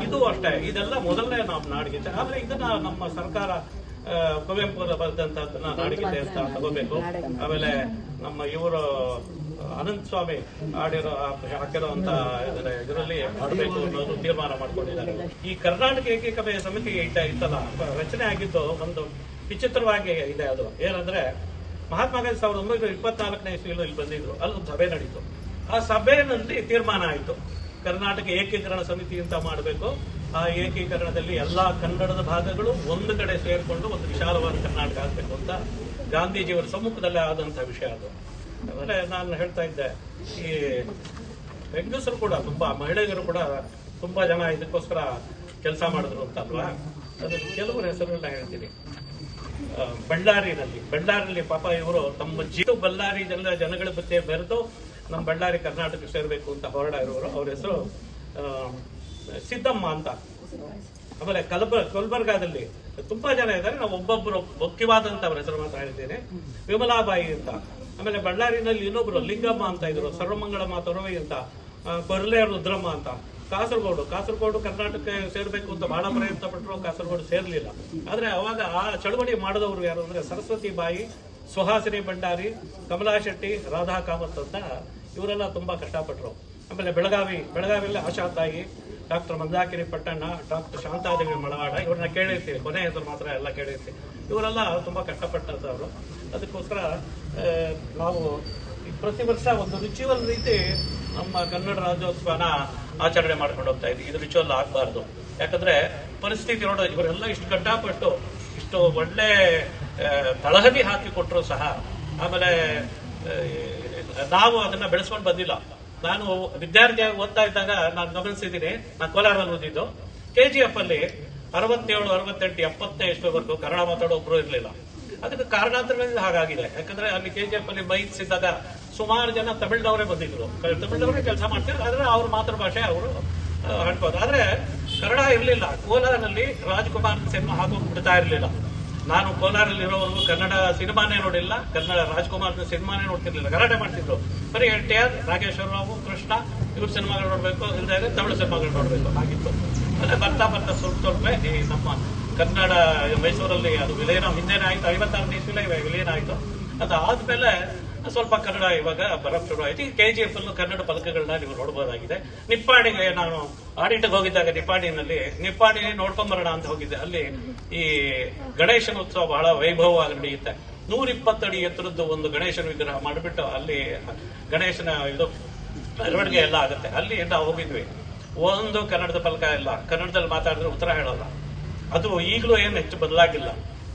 ಇದು ಅಷ್ಟೇ. ಇದೆಲ್ಲ ಮೊದಲನೇ ನಮ್ಮ ನಾಡಗೀತೆ. ಆದ್ರೆ ಇದನ್ನ ನಮ್ಮ ಸರ್ಕಾರ ಕುವೆಂಪು ಬರೆದಂತಹದನ್ನ ನಾಡಗೀತೆ ಅಂತ ತಗೋಬೇಕು. ಆಮೇಲೆ ನಮ್ಮ ಇವರು ಅನಂತ ಸ್ವಾಮಿ ಹಾಕಿರುವಂತ ಇದರಲ್ಲಿ ಮಾಡಬೇಕು ಅನ್ನೋದು ತೀರ್ಮಾನ ಮಾಡ್ಕೊಂಡಿದ್ದಾರೆ. ಈ ಕರ್ನಾಟಕ ಏಕೀಕರಣ ಸಮಿತಿ ಇತ್ತಲ್ಲ, ರಚನೆ ಆಗಿದ್ದು ಒಂದು ವಿಚಿತ್ರವಾಗಿ ಇದೆ. ಅದು ಏನಂದ್ರೆ ಮಹಾತ್ಮ ಗಾಂಧಿ 1924ನೇ ಇಸ್ವಿಯಲ್ಲಿ ಇಲ್ಲಿ ಬಂದಿದ್ರು, ಅಲ್ಲೊಂದು ಸಭೆ ನಡೀತು. ಆ ಸಭೆಯಲ್ಲಿ ತೀರ್ಮಾನ ಆಯಿತು, ಕರ್ನಾಟಕ ಏಕೀಕರಣ ಸಮಿತಿ ಅಂತ ಮಾಡಬೇಕು. ಆ ಏಕೀಕರಣದಲ್ಲಿ ಎಲ್ಲಾ ಕನ್ನಡದ ಭಾಗಗಳು ಒಂದು ಕಡೆ ಸೇರ್ಕೊಂಡು ಒಂದು ವಿಶಾಲವಾದ ಕರ್ನಾಟಕ ಆಗಬೇಕು ಅಂತ ಗಾಂಧೀಜಿಯವರ ಸಮ್ಮುಖದಲ್ಲೇ ಆದಂತಹ ವಿಷಯ ಅದು. ಆಮೇಲೆ ನಾನು ಹೇಳ್ತಾ ಇದ್ದೆ, ಈ ಹೆಂಗಸರು ಕೂಡ ತುಂಬಾ, ಮಹಿಳೆಯರು ಕೂಡ ತುಂಬಾ ಜನ ಇದಕ್ಕೋಸ್ಕರ ಕೆಲಸ ಮಾಡಿದ್ರು ಅಂತ ಅಲ್ವಾ. ಅದು ಕೆಲವರ ಹೆಸರುಗಳನ್ನ ಹೇಳ್ತೀನಿ. ಬಳ್ಳಾರಿಯಲ್ಲಿ ಪಾಪ ಇವರು ತಮ್ಮ ಬಳ್ಳಾರಿ ಜನಗಳ ಬಗ್ಗೆ ಬೆರೆತು ನಮ್ಮ ಬಳ್ಳಾರಿ ಕರ್ನಾಟಕ ಸೇರ್ಬೇಕು ಅಂತ ಹೊರಡಿರೋರು. ಅವ್ರ ಹೆಸರು ಸಿದ್ದಮ್ಮ ಅಂತ. ಆಮೇಲೆ ಗುಲ್ಬರ್ಗಾದಲ್ಲಿ ತುಂಬಾ ಜನ ಇದ್ದಾರೆ. ನಾವು ಒಬ್ಬೊಬ್ಬರು ಮುಖ್ಯವಾದಂತ ಅವ್ರ ಹೆಸರು ಮಾತ್ರ ಹೇಳಿದ್ದೇನೆ, ವಿಮಲಾಬಾಯಿ ಅಂತ. ಆಮೇಲೆ ಬಳ್ಳಾರಿನಲ್ಲಿ ಇನ್ನೊಬ್ರು ಲಿಂಗಮ್ಮ ಅಂತ ಇದ್ರು, ಸರ್ವಮಂಗಳಮ್ಮ ತೊರವೈ ಅಂತ, ಕೊರ್ಲೆ ರುದ್ರಮ್ಮ ಅಂತ. ಕಾಸರಗೋಡು ಕರ್ನಾಟಕ ಸೇರ್ಬೇಕು ಅಂತ ಬಹಳ ಪ್ರಯತ್ನ ಪಟ್ಟರು, ಕಾಸರಗೋಡು ಸೇರ್ಲಿಲ್ಲ. ಆದ್ರೆ ಅವಾಗ ಆ ಚಳವಳಿ ಮಾಡಿದವರು ಯಾರು ಅಂದ್ರೆ ಸರಸ್ವತಿ ಬಾಯಿ, ಸುಹಾಸಿನಿ ಭಂಡಾರಿ, ಕಮಲಾ ಶೆಟ್ಟಿ, ರಾಧಾ ಕಾಮತ್ ಅಂತ ಇವರೆಲ್ಲ ತುಂಬಾ ಕಷ್ಟಪಟ್ಟರು. ಆಮೇಲೆ ಬೆಳಗಾವಿಯಲ್ಲಿ ಆಶಾ ತಾಯಿ, ಡಾಕ್ಟರ್ ಮಂದಾಕಿನಿ ಪಟ್ಟಣ್ಣ, ಡಾಕ್ಟರ್ ಶಾಂತಾದೇವಿ ಮಳವಾಡ, ಇವ್ರನ್ನ ಕೇಳಿರ್ತೀವಿ, ಕೊನೆ ಹೆಸರು ಮಾತ್ರ ಎಲ್ಲ ಕೇಳಿರ್ತೀವಿ. ಇವರೆಲ್ಲ ತುಂಬಾ ಕಷ್ಟಪಟ್ಟಂತವ್ರು. ಅದಕ್ಕೋಸ್ಕರ ನಾವು ಪ್ರತಿ ವರ್ಷ ಒಂದು ರಿಚುವಲ್ ರೀತಿ ನಮ್ಮ ಕನ್ನಡ ರಾಜ್ಯೋತ್ಸವನ ಆಚರಣೆ ಮಾಡ್ಕೊಂಡು ಹೋಗ್ತಾ ಇದ್ವಿ. ಇದು ರಿಚುವಲ್ ಆಗಬಾರ್ದು. ಯಾಕಂದ್ರೆ ಪರಿಸ್ಥಿತಿ ನೋಡೋ, ಇವರೆಲ್ಲ ಇಷ್ಟು ಕಷ್ಟಪಟ್ಟು ಇಷ್ಟು ಒಳ್ಳೆ ತಳಹದಿ ಹಾಕಿ ಕೊಟ್ಟರು ಸಹ ಆಮೇಲೆ ನಾವು ಅದನ್ನ ಬೆಳೆಸ್ಕೊಂಡು ಬಂದಿಲ್ಲ. ನಾನು ವಿದ್ಯಾರ್ಥಿಯಾಗಿ ಓದ್ತಾ ಇದ್ದಾಗ ನಾನು ಗಮನಿಸಿದ್ದೀನಿ, ನಾನು ಕೋಲಾರಲ್ಲಿ ಓದಿದ್ದು. KGF ಅಲ್ಲಿ 67, 68, 70 ಎಷ್ಟುವರೆಗೂ ಕನ್ನಡ ಮಾತಾಡೋ ಒಬ್ರು ಇರಲಿಲ್ಲ. ಅದಕ್ಕೆ ಕಾರಣಾಂತರಗಳಿಂದ ಹಾಗಾಗಿದೆ. ಯಾಕಂದ್ರೆ ಅಲ್ಲಿ KGF ಅಲ್ಲಿ ಮೈಕ್ಸ್ ಇದ್ದಾಗ ಸುಮಾರು ಜನ ತಮಿಳ್ನವರೇ ಬಂದಿದ್ರು. ತಮಿಳ್ನವರೇ ಕೆಲಸ ಮಾಡ್ತಿದ್ರು. ಆದ್ರೆ ಅವ್ರ ಮಾತೃಭಾಷೆ ಅವರು ಹಾಡ್ಬೋದು. ಆದ್ರೆ ಕನ್ನಡ ಇರಲಿಲ್ಲ. ಕೋಲಾರಲ್ಲಿ ರಾಜ್ಕುಮಾರ್ ಸಿನಿಮಾ ಹಾಕೋಕ್ ಬಿಡ್ತಾ ಇರಲಿಲ್ಲ. ನಾನು ಕೋಲಾರಲ್ಲಿ ಇರೋವರೆಗೂ ಕನ್ನಡ ಸಿನಿಮಾನೇ ನೋಡಿಲ್ಲ, ಕನ್ನಡ ರಾಜ್ಕುಮಾರ್ ಸಿನಿಮಾನೇ ನೋಡ್ತಿರ್ಲಿಲ್ಲ. ಗಲಾಟೆ ಮಾಡ್ತಿದ್ರು. ಬರೀ NTR, ನಾಗೇಶ್ವರ ರಾವ್, ಕೃಷ್ಣ ಇವ್ರ ಸಿನಿಮಾಗಳು ನೋಡ್ಬೇಕು, ಇಲ್ಲದೆ ತಮಿಳು ಸಿನಿಮಾಗಳು ನೋಡ್ಬೇಕು ಆಗಿತ್ತು. ಅದೇ ಬರ್ತಾ ಸ್ವಲ್ಪ ಈ ನಮ್ಮ ಕನ್ನಡ ಮೈಸೂರಲ್ಲಿ ಅದು ವಿಲೀನ ಹಿಂದೆನೇ ಆಯ್ತು. 56ನೇ ಇಸ್ವಿಲೇ ವಿಲೀನ ಆಯ್ತು. ಅದಾದ್ಮೇಲೆ ಸ್ವಲ್ಪ ಕನ್ನಡ ಇವಾಗ ಬರಕ್ ಶುರು ಆಯ್ತು. KGF ಅಲ್ಲೂ ಕನ್ನಡ ಪದಕಗಳನ್ನ ನೀವು ನೋಡಬಹುದಾಗಿದೆ. ನಿಪ್ಪಾಣಿಗೆ ನಾನು ಆಡಿಟ್ಗೆ ಹೋಗಿದ್ದಾಗ ನಿಪ್ಪಾಣಿ ನೋಡ್ಕೊಂಬರೋಣ ಅಂತ ಹೋಗಿದ್ದೆ. ಅಲ್ಲಿ ಈ ಗಣೇಶನ ಉತ್ಸವ ಬಹಳ ವೈಭವವಾಗಿ ನಡೆಯುತ್ತೆ. 120 ಅಡಿ ಎತ್ತರದ್ದು ಒಂದು ಗಣೇಶನ ವಿಗ್ರಹ ಮಾಡಿಬಿಟ್ಟು ಅಲ್ಲಿ ಗಣೇಶನ ಇದು ಮೆರವಣಿಗೆ ಎಲ್ಲ ಆಗುತ್ತೆ. ಅಲ್ಲಿ ನಾವು ಹೋಗಿದ್ವಿ. ಒಂದು ಕನ್ನಡದ ಫಲಕ ಇಲ್ಲ. ಕನ್ನಡದಲ್ಲಿ ಮಾತಾಡಿದ್ರೆ ಉತ್ತರ ಹೇಳಲ್ಲ. ಅದು ಈಗಲೂ ಏನು ಹೆಚ್ಚು ಬದಲಾಗಿಲ್ಲ.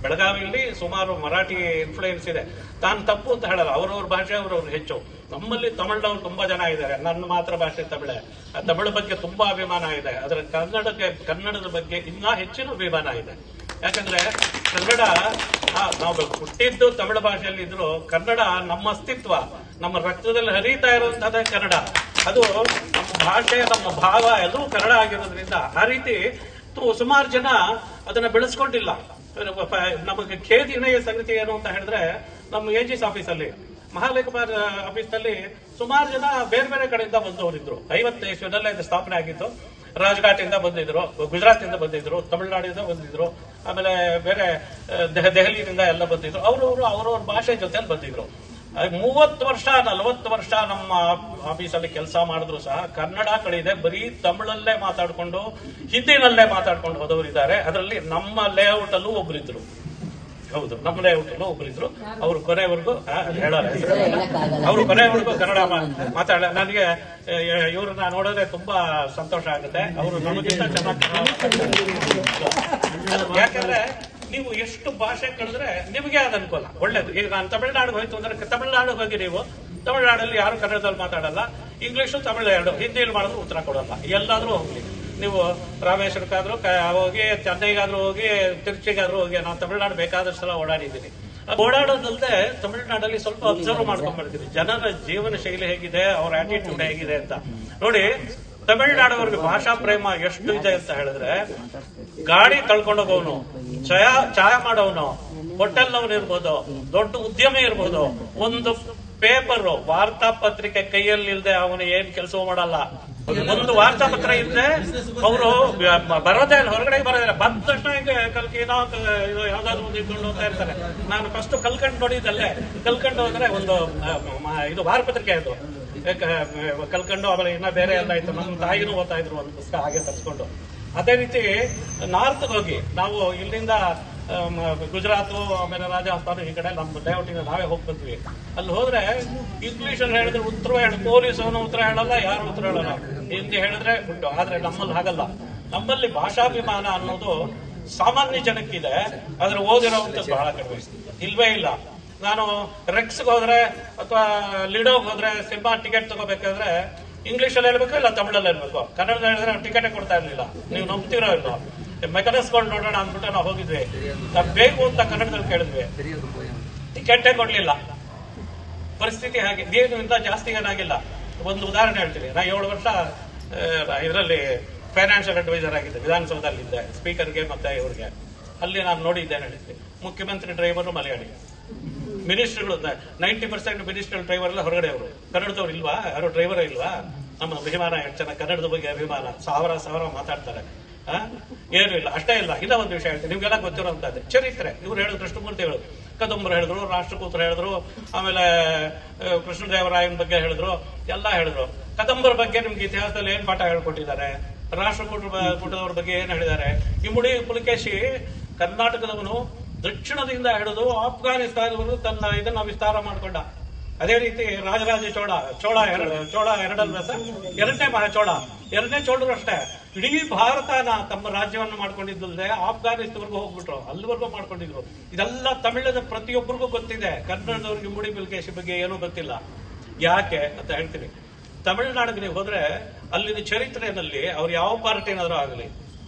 ಬೆಳಗಾವಿಯಲ್ಲಿ ಸುಮಾರು ಮರಾಠಿ ಇನ್ಫ್ಲೂಯೆನ್ಸ್ ಇದೆ. ತಾನು ತಪ್ಪು ಅಂತ ಹೇಳಲ್ಲ. ಅವ್ರವ್ರ ಭಾಷೆ ಅವ್ರವ್ರು ಹೆಚ್ಚು. ನಮ್ಮಲ್ಲಿ ತಮಿಳ್ನವ್ರು ತುಂಬಾ ಜನ ಇದ್ದಾರೆ. ನನ್ನ ಮಾತೃ ಭಾಷೆ ತಮಿಳೇ. ಆ ತಮಿಳು ಬಗ್ಗೆ ತುಂಬಾ ಅಭಿಮಾನ ಇದೆ. ಅದರ ಕನ್ನಡದ ಬಗ್ಗೆ ಇನ್ನೂ ಹೆಚ್ಚಿನ ಅಭಿಮಾನ ಇದೆ. ಯಾಕಂದ್ರೆ ಕನ್ನಡ ನಾವು ಹುಟ್ಟಿದ್ದು ತಮಿಳು ಭಾಷೆಯಲ್ಲಿ ಇದ್ರು ಕನ್ನಡ ನಮ್ಮ ಅಸ್ತಿತ್ವ, ನಮ್ಮ ರಕ್ತದಲ್ಲಿ ಹರಿತಾ ಇರುವಂತಹದ್ದೇ ಕನ್ನಡ. ಅದು ನಮ್ಮ ಭಾಷೆ, ನಮ್ಮ ಭಾವ ಎಲ್ಲವೂ ಕನ್ನಡ ಆಗಿರೋದ್ರಿಂದ ಆ ರೀತಿ ಸುಮಾರು ಜನ ಅದನ್ನ ಬೆಳೆಸ್ಕೊಂಡಿಲ್ಲ. ನಮಗೆ ಖೇದಿನೆಯ ಸಂಗತಿ ಏನು ಅಂತ ಹೇಳಿದ್ರೆ, ನಮ್ಮ AG's ಆಫೀಸಲ್ಲಿ, ಮಹಾಲೇಖಪಾಲ ಆಫೀಸ್ನಲ್ಲಿ ಸುಮಾರು ಜನ ಬೇರೆ ಬೇರೆ ಕಡೆಯಿಂದ ಬಂದವರಿದ್ರು. 50 ಇಸ್ವಿನಲ್ಲೇ ಇದು ಸ್ಥಾಪನೆ ಆಗಿತ್ತು. ರಾಜ್ಘಾಟ್ ಇಂದ ಬಂದಿದ್ರು, ಗುಜರಾತ್ ಇಂದ ಬಂದಿದ್ರು, ತಮಿಳುನಾಡಿಂದ ಬಂದಿದ್ರು, ಆಮೇಲೆ ಬೇರೆ ದೆಹಲಿಯಿಂದ ಎಲ್ಲ ಬಂದಿದ್ರು. ಅವ್ರವ್ರ ಭಾಷೆ ಜೊತೆಲಿ ಬಂದಿದ್ರು. 30 ವರ್ಷ 40 ವರ್ಷ ನಮ್ಮ ಆಫೀಸಲ್ಲಿ ಕೆಲಸ ಮಾಡಿದ್ರು ಸಹ ಕನ್ನಡ ಕಳಿದೆ. ಬರೀ ತಮಿಳಲ್ಲೇ ಮಾತಾಡ್ಕೊಂಡು, ಹಿಂದಿನಲ್ಲೇ ಮಾತಾಡ್ಕೊಂಡು ಹೋದವರಿದ್ದಾರೆ. ಅದರಲ್ಲಿ ನಮ್ಮ ಲೇಔಟ್ ಅಲ್ಲೂ ಒಬ್ಬರಿದ್ರು. ಹೌದು, ನಮ್ಮ ಲೇಔಟ್ ಅಲ್ಲೂ ಒಬ್ಬರಿದ್ರು. ಅವರು ಕೊನೆವರೆಗೂ ಅವರು ಕೊನೆವರೆಗೂ ಕನ್ನಡ ಮಾತಾಡ. ನನಗೆ ಇವ್ರನ್ನ ನೋಡಿದ್ರೆ ತುಂಬಾ ಸಂತೋಷ ಆಗುತ್ತೆ. ಅವರು ನಮಗಿಂತ ಚೆನ್ನಾಗಿ ಯಾಕಂದ್ರೆ ನೀವು ಎಷ್ಟು ಭಾಷೆ ಕಳೆದ್ರೆ ನಿಮಗೆ ಅದು ಅನುಕೂಲ, ಒಳ್ಳೇದು. ಈಗ ನಾನು ತಮಿಳುನಾಡಿಗೆ ಹೋಯ್ತು ಅಂದ್ರೆ, ತಮಿಳುನಾಡಿಗೆ ಹೋಗಿ ನೀವು ತಮಿಳುನಾಡಲ್ಲಿ ಯಾರು ಕನ್ನಡದಲ್ಲಿ ಮಾತಾಡಲ್ಲ, ಇಂಗ್ಲಿಷು ತಮಿಳು ಎರಡು, ಹಿಂದಿಯಲ್ಲಿ ಮಾಡಿದ್ರು ಉತ್ತರ ಕೊಡಲ್ಲ. ಎಲ್ಲಾದ್ರೂ ಹೋಗ್ಲಿ, ನೀವು ರಾಮೇಶ್ವರಕ್ಕಾದ್ರೂ ಹೋಗಿ, ಚೆನ್ನೈಗಾದ್ರೂ ಹೋಗಿ, ತಿರುಚಿಗಾದ್ರೂ ಹೋಗಿ, ನಾನು ತಮಿಳುನಾಡು ಬೇಕಾದಷ್ಟು ಸಲ ಓಡಾಡಿದ್ದೀನಿ. ಓಡಾಡೋದಲ್ಲದೆ ತಮಿಳುನಾಡಲ್ಲಿ ಸ್ವಲ್ಪ ಅಬ್ಸರ್ವ್ ಮಾಡ್ಕೊಂಡ್ಬರ್ತೀನಿ, ಜನರ ಜೀವನ ಶೈಲಿ ಹೇಗಿದೆ, ಅವ್ರ ಆಟಿಟ್ಯೂಡ್ ಹೇಗಿದೆ ಅಂತ ನೋಡಿ. ತಮಿಳುನಾಡವ್ರಿಗೆ ಭಾಷಾ ಪ್ರೇಮ ಎಷ್ಟು ಇದೆ ಅಂತ ಹೇಳಿದ್ರೆ, ಗಾಡಿ ಕಳ್ಕೊಂಡೋಗವನು, ಚಾಯ ಮಾಡೋನು, ಹೋಟೆಲ್ನವನು ಇರ್ಬೋದು, ದೊಡ್ಡ ಉದ್ಯಮಿ ಇರ್ಬೋದು, ಒಂದು ಪೇಪರ್ ವಾರ್ತಾ ಪತ್ರಿಕೆ ಕೈಯಲ್ಲಿ ಇಲ್ಲದೆ ಅವನು ಏನ್ ಕೆಲಸ ಮಾಡಲ್ಲ. ಒಂದು ವಾರ್ತಾ ಪತ್ರ ಇದ್ರೆ ಅವರು ಬರೋದೇ ಇಲ್ಲ, ಹೊರಗಡೆ ಬರೋದಿಲ್ಲ. ಬಂದ ತಕ್ಷಣ ಯಾವ್ದಾದ್ರು ಒಂದು ಇಟ್ಕೊಂಡು ಹೋಗ್ತಾ ಇರ್ತಾರೆ. ನಾನು ಫಸ್ಟ್ ಕಲ್ಕಂಡು ನೋಡಿದ್ದಲ್ಲೇ, ಕಲ್ಕಂಡು ಹೋದ್ರೆ ಒಂದು ಇದು ವಾರಪತ್ರಿಕೆ ಅದು ಕಲ್ಕಂಡು, ಆಮೇಲೆ ಇನ್ನ ಬೇರೆ ಎಲ್ಲ ಇತ್ತು. ನಮ್ಮ ತಾಯಿನೂ ಓದ್ತಾ ಇದ್ರು ಒಂದು ಪುಸ್ತಕ ಹಾಗೆ ತರಿಸ್ಕೊಂಡು. ಅದೇ ರೀತಿ ನಾರ್ತ್ ಹೋಗಿ ನಾವು ಇಲ್ಲಿಂದ ಗುಜರಾತ್, ಆಮೇಲೆ ರಾಜಸ್ಥಾನ, ಈ ಕಡೆ ನಮ್ಮ ಲೇಔಟಿಂದ ನಾವೇ ಹೋಗಿ ಬಂದ್ವಿ. ಅಲ್ಲಿ ಹೋದ್ರೆ ಇಂಗ್ಲಿಷ್ ಅಲ್ಲಿ ಹೇಳಿದ್ರೆ ಉತ್ತರ ಪೊಲೀಸ್ ಅವನು ಉತ್ತರ ಹೇಳಲ್ಲ, ಯಾರು ಉತ್ತರ ಹೇಳಲ್ಲ. ಹಿಂದಿ ಹೇಳಿದ್ರೆ ಉಂಟು. ಆದ್ರೆ ನಮ್ಮಲ್ಲಿ ಹಾಗಲ್ಲ. ನಮ್ಮಲ್ಲಿ ಭಾಷಾಭಿಮಾನ ಅನ್ನೋದು ಸಾಮಾನ್ಯ ಜನಕ್ಕಿದೆ, ಆದ್ರೆ ಓದಿರೋವಂಥದ್ದು ಬಹಳ ಕಡಿಮೆ, ಇಲ್ವೇ ಇಲ್ಲ. ನಾನು ರೆಕ್ಸ್ಗೆ ಹೋದ್ರೆ ಅಥವಾ ಲಿಡೋಗೆ ಹೋದ್ರೆ ಸಿನಿಮಾ ಟಿಕೆಟ್ ತಗೋಬೇಕಾದ್ರೆ ಇಂಗ್ಲಿಷ್ ಅಲ್ಲಿ ಹೇಳ್ಬೇಕು, ಇಲ್ಲ ತಮಿಳಲ್ಲಿ ಹೇಳ್ಬೇಕು. ಕನ್ನಡದಲ್ಲಿ ಹೇಳಿದ್ರೆ ಟಿಕೆಟೇ ಕೊಡ್ತಾ ಇರ್ಲಿಲ್ಲ. ನೀವು ನಂಬ್ತಿರೋ ಇಲ್ಲ, ಮೆಕಾನಿಕ್ಸ್ಗಳು ನೋಡೋಣ ಅಂದ್ಬಿಟ್ಟು ನಾವು ಹೋಗಿದ್ವಿ. ನಾವು ಬೇಕು ಅಂತ ಕನ್ನಡದಲ್ಲಿ ಕೇಳಿದ್ವಿ, ಟಿಕೆಟೇ ಕೊಡ್ಲಿಲ್ಲ. ಪರಿಸ್ಥಿತಿ ಹಾಗೆ. ಏನು ಜಾಸ್ತಿ ಏನಾಗಿಲ್ಲ. ಒಂದು ಉದಾಹರಣೆ ಹೇಳ್ತೀನಿ. ನಾ 7 ವರ್ಷ ಇದರಲ್ಲಿ ಫೈನಾನ್ಷಿಯಲ್ ಅಡ್ವೈಸರ್ ಆಗಿದ್ದೆ, ವಿಧಾನಸೌಧದಲ್ಲಿದ್ದೆ, ಸ್ಪೀಕರ್ಗೆ ಮತ್ತೆ ಇವ್ರಿಗೆ. ಅಲ್ಲಿ ನಾನು ನೋಡಿದ್ದೇನೆ ಹೇಳಿದ್ವಿ, ಮುಖ್ಯಮಂತ್ರಿ ಡ್ರೈವರು ಮಲಯಾಳಿ, ಮಿನಿಸ್ಟರ್ಗಳು 90% ಮಿನಿಸ್ಟರ್ ಡ್ರೈವರ್ ಎಲ್ಲ ಹೊರಗಡೆ ಅವರು. ಕನ್ನಡದವ್ರು ಇಲ್ವಾ? ಯಾರು ಡ್ರೈವರ್ ಇಲ್ವಾ? ನಮ್ಮ ಅಭಿಮಾನ ಎಷ್ಟು ಚೆನ್ನಾಗಿ ಕನ್ನಡದ ಬಗ್ಗೆ ಅಭಿಮಾನ, ಸಾವಿರ ಮಾತಾಡ್ತಾರೆ. ಏನು ಇಲ್ಲ, ಅಷ್ಟೇ ಇಲ್ಲ. ಇನ್ನೂ ಒಂದು ವಿಷಯ ಹೇಳ್ತೀನಿ, ನಿಮ್ಗೆಲ್ಲ ಗೊತ್ತಿರೋಂಥದ್ದು ಚರಿತ್ರೆ. ಇವ್ರು ಹೇಳೋದು ಕೃಷ್ಣಮೂರ್ತಿ ಹೇಳೋದು, ಕದಂಬರು ಹೇಳಿದ್ರು, ರಾಷ್ಟ್ರಕೂತರು ಹೇಳಿದ್ರು, ಆಮೇಲೆ ಕೃಷ್ಣದೇವರಾಯನ ಬಗ್ಗೆ ಹೇಳಿದ್ರು, ಎಲ್ಲ ಹೇಳಿದ್ರು. ಕದಂಬರ ಬಗ್ಗೆ ನಿಮ್ಗೆ ಇತಿಹಾಸದಲ್ಲಿ ಏನ್ ಪಾಠ ಹೇಳ್ಕೊಟ್ಟಿದ್ದಾರೆ? ರಾಷ್ಟ್ರಕೂಟದವ್ರ ಬಗ್ಗೆ ಏನ್ ಹೇಳಿದ್ದಾರೆ? ಇಮ್ಮಡಿ ಪುಲಕೇಶಿ ಕರ್ನಾಟಕದವನು ದಕ್ಷಿಣದಿಂದ ಹಿಡಿದು ಆಫ್ಘಾನಿಸ್ತಾನದವರೆಗೂ ತನ್ನ ಇದನ್ನ ವಿಸ್ತಾರ ಮಾಡಿಕೊಂಡ. ಅದೇ ರೀತಿ ರಾಜರಾಜ ಚೋಳ ಎರಡನೇ ಎರಡನೇ ಚೋಳರು ಅಷ್ಟೇ ಇಡೀ ಭಾರತನ ತಮ್ಮ ರಾಜ್ಯವನ್ನು ಮಾಡ್ಕೊಂಡಿದ್ದಲ್ಲದೆ ಆಫ್ಘಾನಿಸ್ತಾನವರೆಗೂ ಹೋಗ್ಬಿಟ್ರು, ಅಲ್ಲಿವರೆಗೂ ಮಾಡ್ಕೊಂಡಿದ್ರು. ಇದೆಲ್ಲ ತಮಿಳದ ಪ್ರತಿಯೊಬ್ಬರಿಗೂ ಗೊತ್ತಿದೆ. ಕನ್ನಡದವ್ರಿಗೆ ಇಮ್ಮಡಿ ಪುಲಕೇಶಿ ಬಗ್ಗೆ ಏನೂ ಗೊತ್ತಿಲ್ಲ. ಯಾಕೆ ಅಂತ ಹೇಳ್ತೀನಿ. ತಮಿಳುನಾಡಿಗೆ ನೀವು ಹೋದ್ರೆ ಅಲ್ಲಿನ ಚರಿತ್ರೆಯಲ್ಲಿ ಅವ್ರು ಯಾವ ಪಾರ್ಟಿನಾದ್ರೂ ಆಗಲಿ,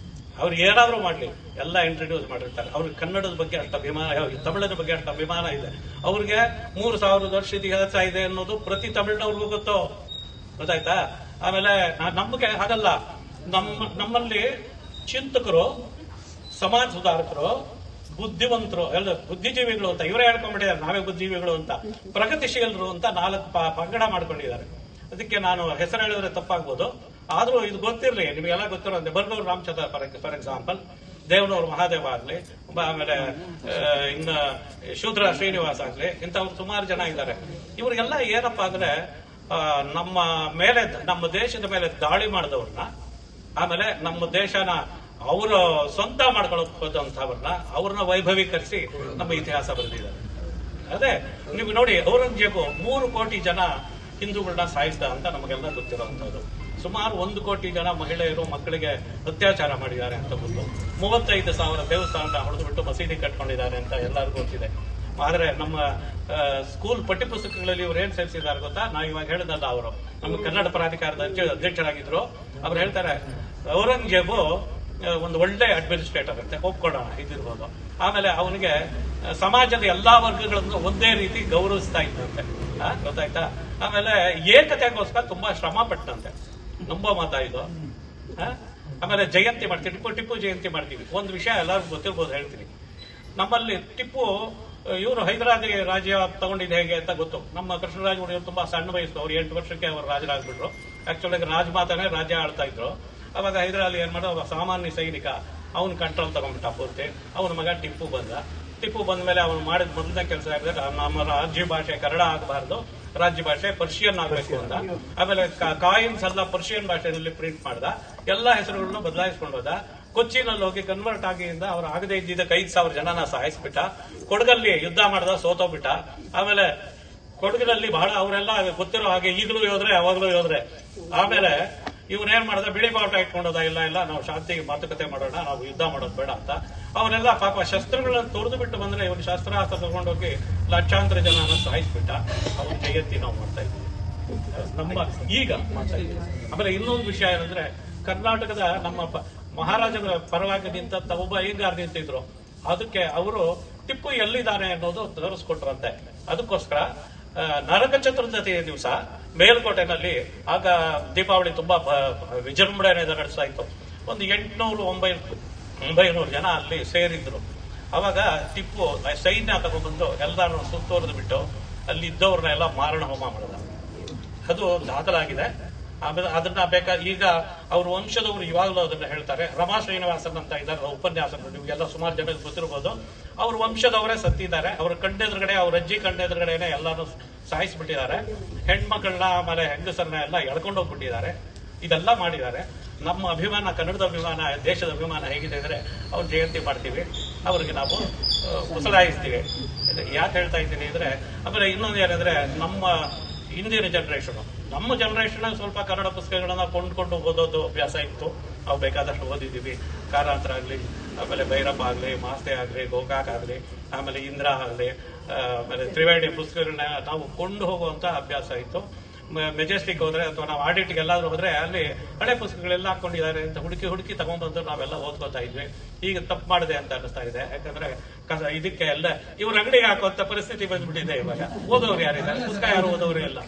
ಅವ್ರು ಏನಾದ್ರೂ ಮಾಡ್ಲಿ, ಎಲ್ಲ ಇಂಟ್ರೊಡ್ಯೂಸ್ ಮಾಡಿರ್ತಾರೆ. ಅವ್ರಿಗೆ ಕನ್ನಡದ ಬಗ್ಗೆ ಅಷ್ಟು ಅಭಿಮಾನ, ತಮಿಳದ ಬಗ್ಗೆ ಅಷ್ಟು ಅಭಿಮಾನ ಇದೆ. ಅವ್ರಿಗೆ 3000 ವರ್ಷದ ಇತಿಹಾಸ ಇದೆ ಅನ್ನೋದು ಪ್ರತಿ ತಮಿಳಿನವ್ರಿಗೂ ಗೊತ್ತಾಯ್ತಾ? ಆಮೇಲೆ ನಮಗೆ ಹಾಗಲ್ಲ. ನಮ್ಮಲ್ಲಿ ಚಿಂತಕರು, ಸಮಾಜ ಸುಧಾರಕರು, ಬುದ್ಧಿವಂತರು, ಎಲ್ಲ ಬುದ್ಧಿಜೀವಿಗಳು ಅಂತ ಇವರೇ ಹೇಳ್ಕೊಂಡ್ಬಿಟ್ಟಿದ್ದಾರೆ. ನಾವೇ ಬುದ್ಧಿಜೀವಿಗಳು ಅಂತ, ಪ್ರಗತಿಶೀಲರು ಅಂತ 4 ಪಂಗಡ ಮಾಡ್ಕೊಂಡಿದ್ದಾರೆ. ಅದಕ್ಕೆ ನಾನು ಹೆಸರು ಹೇಳಿದ್ರೆ ತಪ್ಪಾಗ್ಬೋದು, ಆದ್ರೂ ಇದು ಗೊತ್ತಿರಲಿ, ನಿಮಗೆಲ್ಲ ಗೊತ್ತಿರೋಂತೆ. ಬರ್ಗೂರು ರಾಮಚಂದ್ರ ಫಾರ್ ಎಕ್ಸಾಂಪಲ್, ದೇವನೂರು ಮಹಾದೇವ ಆಗ್ಲಿ, ಆಮೇಲೆ ಇನ್ನ ಶೂದ್ರ ಶ್ರೀನಿವಾಸ ಆಗ್ಲಿ, ಇಂಥವ್ರು ಸುಮಾರು ಜನ ಇದ್ದಾರೆ. ಇವ್ರಿಗೆಲ್ಲ ಏನಪ್ಪಾ ಅಂದ್ರೆ ನಮ್ಮ ದೇಶದ ಮೇಲೆ ದಾಳಿ ಮಾಡಿದವ್ರನ್ನ, ಆಮೇಲೆ ನಮ್ಮ ದೇಶನ ಅವರು ಸ್ವಂತ ಮಾಡ್ಕೊಳ್ಳೋಕ್ ಹೋದಂಥವ್ರನ್ನ, ಅವ್ರನ್ನ ವೈಭವೀಕರಿಸಿ ನಮ್ಮ ಇತಿಹಾಸ ಬರೆದಿದ್ದಾರೆ. ಅದೇ ನೀವು ನೋಡಿ, ಔರಂಗಜೇಬು 3 ಕೋಟಿ ಜನ ಹಿಂದೂಗಳನ್ನ ಸಾಯಿಸಿದ ಅಂತ ನಮಗೆಲ್ಲ ಗೊತ್ತಿರುವಂತದ್ದು. ಸುಮಾರು 1 ಕೋಟಿ ಜನ ಮಹಿಳೆಯರು, ಮಕ್ಕಳಿಗೆ ಅತ್ಯಾಚಾರ ಮಾಡಿದ್ದಾರೆ ಅಂತ ಗೊತ್ತು. 35,000 ದೇವಸ್ಥಾನ ಹೊಡೆದುಬಿಟ್ಟು ಮಸೀದಿ ಕಟ್ಕೊಂಡಿದ್ದಾರೆ ಅಂತ ಎಲ್ಲರಿಗೂ ಗೊತ್ತಿದೆ. ಆದ್ರೆ ನಮ್ಮ ಸ್ಕೂಲ್ ಪಠ್ಯಪುಸ್ತಕಗಳಲ್ಲಿ ಇವ್ರು ಏನ್ ಸೇರಿಸಿದ್ದಾರೆ ಗೊತ್ತಾ? ನಾವು ಇವಾಗ ಹೇಳಿದಲ್ಲ, ಅವರು ನಮ್ಮ ಕನ್ನಡ ಪ್ರಾಧಿಕಾರದ ಅಧ್ಯಕ್ಷರಾಗಿದ್ರು. ಅವ್ರು ಹೇಳ್ತಾರೆ, ಔರಂಗಜೇಬು ಒಂದು ಒಳ್ಳೆ ಅಡ್ಮಿನಿಸ್ಟ್ರೇಟರ್ ಅಂತೆ, ಒಪ್ಕೊಳ್ಳೋಣ, ಇದಿರ್ಬೋದು. ಆಮೇಲೆ ಅವನಿಗೆ ಸಮಾಜದ ಎಲ್ಲಾ ವರ್ಗಗಳನ್ನು ಒಂದೇ ರೀತಿ ಗೌರವಿಸ್ತಾ ಇದ್ದಂತೆ, ಗೊತ್ತಾಯ್ತಾ? ಆಮೇಲೆ ಏಕತೆಗೋಸ್ಕರ ತುಂಬಾ ಶ್ರಮ ಪಟ್ಟಂತೆ. ನಂಬೋ ಮಾತಾ ಇದು. ಆಮೇಲೆ ಜಯಂತಿ ಮಾಡ್ತೀವಿ, ಟಿಪ್ಪು ಜಯಂತಿ ಮಾಡ್ತೀವಿ. ಒಂದು ವಿಷಯ ಎಲ್ಲರಿಗೂ ಗೊತ್ತಿರ್ಬೋದು, ಹೇಳ್ತೀನಿ. ನಮ್ಮಲ್ಲಿ ಟಿಪ್ಪು ಇವರು ಹೈದರಾಬಾದ್ ರಾಜ್ಯ ತಗೊಂಡಿದ್ದು ಹೇಗೆ ಅಂತ ಗೊತ್ತು. ನಮ್ಮ ಕೃಷ್ಣರಾಜ ಒಡೆಯರು ತುಂಬಾ ಸಣ್ಣ ವಯಸ್ಸು, ಅವ್ರು 8 ವರ್ಷಕ್ಕೆ ಅವರು ರಾಜರಾಗ್ಬಿಟ್ರು. ಆಕ್ಚುಲಿ ರಾಜಮಾತಾನೇ ರಾಜ್ಯ ಆಳ್ತಾ ಇದ್ರು. ಅವಾಗ ಹೈದರಾಬಾದ್ ಏನ್ ಮಾಡೋ, ಸಾಮಾನ್ಯ ಸೈನಿಕ, ಅವನ ಕಂಟ್ರೋಲ್ ತಗೊಂಡ್ಬಿಟ್ಟ ಪೂರ್ತಿ. ಅವನ ಮಗ ಟಿಪ್ಪು ಬಂದ ಮೇಲೆ ಅವನು ಮಾಡಿದ ಮೊದಲನೇ ಕೆಲಸ ಆಗಿದ್ರೆ, ನಮ್ಮ ರಾಜ್ಯ ಭಾಷೆ ಕನ್ನಡ ಆಗಬಾರ್ದು, ರಾಜ್ಯ ಭಾಷೆ ಪರ್ಷಿಯನ್ ಆಗಬೇಕು ಅಂತ. ಆಮೇಲೆ ಕಾಯಿನ್ಸ್ ಎಲ್ಲ ಪರ್ಷಿಯನ್ ಭಾಷೆಯಲ್ಲಿ ಪ್ರಿಂಟ್ ಮಾಡ್ದ. ಎಲ್ಲಾ ಹೆಸರುಗಳನ್ನು ಬದಲಾಯಿಸ್ಕೊಂಡು ಹೋದ. ಕೊಚ್ಚಿನಲ್ಲಿ ಹೋಗಿ ಕನ್ವರ್ಟ್ ಆಗಿಂದ ಅವ್ರು ಆಗದೆ ಇದ್ದಿದ್ದ 5,000 ಜನನ ಸಾಯಿಸ್ಬಿಟ್ಟ. ಕೊಡಗಲ್ಲಿ ಯುದ್ಧ ಮಾಡ್ದ, ಸೋತೋಗ್ಬಿಟ್ಟ. ಆಮೇಲೆ ಕೊಡಗಿನಲ್ಲಿ ಬಹಳ ಅವರೆಲ್ಲ ಗೊತ್ತಿರೋ ಹಾಗೆ ಈಗಲೂ ಯೋದ್ರೆ, ಅವಾಗಲೂ ಯೋದ್ರೆ. ಆಮೇಲೆ ಇವ್ರೇನ್ ಮಾಡ್ದ, ಬಿಳಿ ಬಾವುಟ ಇಟ್ಕೊಂಡೋದ, ಇಲ್ಲ ನಾವು ಶಾಂತಿಗೆ ಮಾತುಕತೆ ಮಾಡೋಣ, ನಾವು ಯುದ್ಧ ಮಾಡೋದು ಬೇಡ ಅಂತ. ಅವರೆಲ್ಲ ಪಾಪ ಶಸ್ತ್ರಗಳನ್ನ ತೊರೆದು ಬಿಟ್ಟು ಬಂದ್ರೆ, ಇವನು ಶಸ್ತ್ರಾಸ್ತ್ರ ತಗೊಂಡೋಗಿ ಲಕ್ಷಾಂತರ ಜನನ ಸಾಯಿಸ್ಬಿಟ್ಟ. ಅವ್ರ ಜಯಂತಿ ನಾವು ಮಾಡ್ತಾ ಇದ್ವಿ, ನಮ್ಮ ಈಗ ಮಾಡ್ತಾ ಇದ್ವಿ. ಆಮೇಲೆ ಇನ್ನೊಂದು ವಿಷಯ ಏನಂದ್ರೆ, ಕರ್ನಾಟಕದ ನಮ್ಮ ಮಹಾರಾಜರ ಪರವಾಗಿ ನಿಂತ ಒಬ್ಬ ಅಯ್ಯಂಗಾರ್ ನಿಂತಿದ್ರು. ಅದಕ್ಕೆ ಅವರು ಟಿಪ್ಪು ಎಲ್ಲಿದ್ದಾನೆ ಅನ್ನೋದು ತೋರಿಸ್ಕೊಟ್ರಂತೆ. ಅದಕ್ಕೋಸ್ಕರ ನರಕ ಚತುರ್ದಶಿಯ ದಿವಸ ಮೇಲ್ಕೋಟೆನಲ್ಲಿ, ಆಗ ದೀಪಾವಳಿ ತುಂಬಾ ವಿಜೃಂಭಣೆಯಿಂದ ನಡೆಸ್ತಾ ಇತ್ತು. ಒಂದು 800-900 ಜನ ಅಲ್ಲಿ ಸೇರಿದ್ರು. ಅವಾಗ ಟಿಪ್ಪು ಸೈನ್ಯ ತಗೊಂಡ್ಬಂದು ಎಲ್ಲರೂ ಸುತ್ತೋರ್ದು ಬಿಟ್ಟು ಅಲ್ಲಿ ಇದ್ದವ್ರನ್ನೆಲ್ಲ ಮಾರಣ ಹೋಮ ಮಾಡಿದ. ಅದು ದಾಖಲಾಗಿದೆ. ಆಮೇಲೆ ಅದನ್ನ ಈಗ ಅವ್ರ ವಂಶದವರು ಇವಾಗಲೂ ಅದನ್ನ ಹೇಳ್ತಾರೆ. ರಮಾ ಶ್ರೀನಿವಾಸನ್ ಅಂತ ಇದ್ದಾರೆ ಉಪನ್ಯಾಸಕರು, ನಿಮ್ಗೆಲ್ಲ ಸುಮಾರು ಜನಕ್ಕೆ ಗೊತ್ತಿರಬಹುದು. ಅವ್ರ ವಂಶದವರೇ ಸತ್ತಿದ್ದಾರೆ. ಅವ್ರ ಕಣ್ಣೆದುರುಗಡೆ, ಅವ್ರ ಅಜ್ಜಿ ಕಣ್ಣೆದುರುಗಡೆನೆ ಎಲ್ಲಾನು ಸಾಯಿಸ್ಬಿಟ್ಟಿದ್ದಾರೆ. ಹೆಣ್ಮಕ್ಳನ್ನ, ಆಮೇಲೆ ಹೆಂಗಸರನ್ನ ಎಲ್ಲ ಎಳ್ಕೊಂಡು ಹೋಗ್ಬಿಟ್ಟಿದ್ದಾರೆ. ಇದೆಲ್ಲ ಮಾಡಿದ್ದಾರೆ. ನಮ್ಮ ಅಭಿಮಾನ, ಕನ್ನಡದ ಅಭಿಮಾನ, ದೇಶದ ಅಭಿಮಾನ ಹೇಗಿದೆ ಅಂದ್ರೆ, ಅವ್ರ ಜಯಂತಿ ಮಾಡ್ತೀವಿ, ಅವ್ರಿಗೆ ನಾವು ಕುಸಲಾಯಿಸ್ತೀವಿ. ಯಾಕೆ ಹೇಳ್ತಾ ಇದ್ದೀನಿ ಅಂದ್ರೆ, ಆಮೇಲೆ ಇನ್ನೊಂದು ಏನಂದ್ರೆ, ನಮ್ಮ ಹಿಂದಿನ ನಮ್ಮ ಜನರೇಷನ್ ಸ್ವಲ್ಪ ಕನ್ನಡ ಪುಸ್ತಕಗಳನ್ನ ಕೊಂಡ್ಕೊಂಡು ಓದೋದು ಅಭ್ಯಾಸ ಇತ್ತು. ನಾವು ಬೇಕಾದಷ್ಟು ಓದಿದ್ದೀವಿ. ಕಾರಾಂತರ ಆಗ್ಲಿ, ಆಮೇಲೆ ಭೈರಪ್ಪ ಆಗ್ಲಿ, ಮಾಸ್ತೆ ಆಗ್ಲಿ, ಗೋಕಾಕ್ ಆಗ್ಲಿ, ಆಮೇಲೆ ಇಂದ್ರ ಆಗ್ಲಿ, ಆಮೇಲೆ ತ್ರಿವೇಣಿ ಪುಸ್ತಕಗಳನ್ನ ನಾವು ಕೊಂಡು ಹೋಗುವಂತ ಅಭ್ಯಾಸ ಇತ್ತು. ಮೆಜೆಸ್ಟಿಕ್ ಹೋದ್ರೆ ಅಥವಾ ನಾವು ಆಡಿಟ್ಗೆ ಎಲ್ಲಾದ್ರೂ ಹೋದ್ರೆ ಅಲ್ಲಿ ಹಳೆ ಪುಸ್ತಕಗಳೆಲ್ಲ ಹಾಕೊಂಡಿದ್ದಾರೆ ಅಂತ ಹುಡುಕಿ ತಗೊಂಡ್ಬಂದು ನಾವೆಲ್ಲ ಓದ್ಕೋತಾ ಇದ್ವಿ. ಈಗ ತಪ್ಪು ಮಾಡಿದೆ ಅಂತ ಅನಿಸ್ತಾ ಇದೆ. ಯಾಕಂದ್ರೆ ಇದಕ್ಕೆ ಎಲ್ಲ ಇವ್ರ ಅಂಗಡಿಗೆ ಹಾಕುವಂತ ಪರಿಸ್ಥಿತಿ ಬಂದ್ಬಿಟ್ಟಿದೆ. ಇವಾಗ ಓದೋರು ಯಾರಿದ್ದಾರೆ? ಪುಸ್ತಕ ಯಾರು ಓದೋರು ಇಲ್ಲ.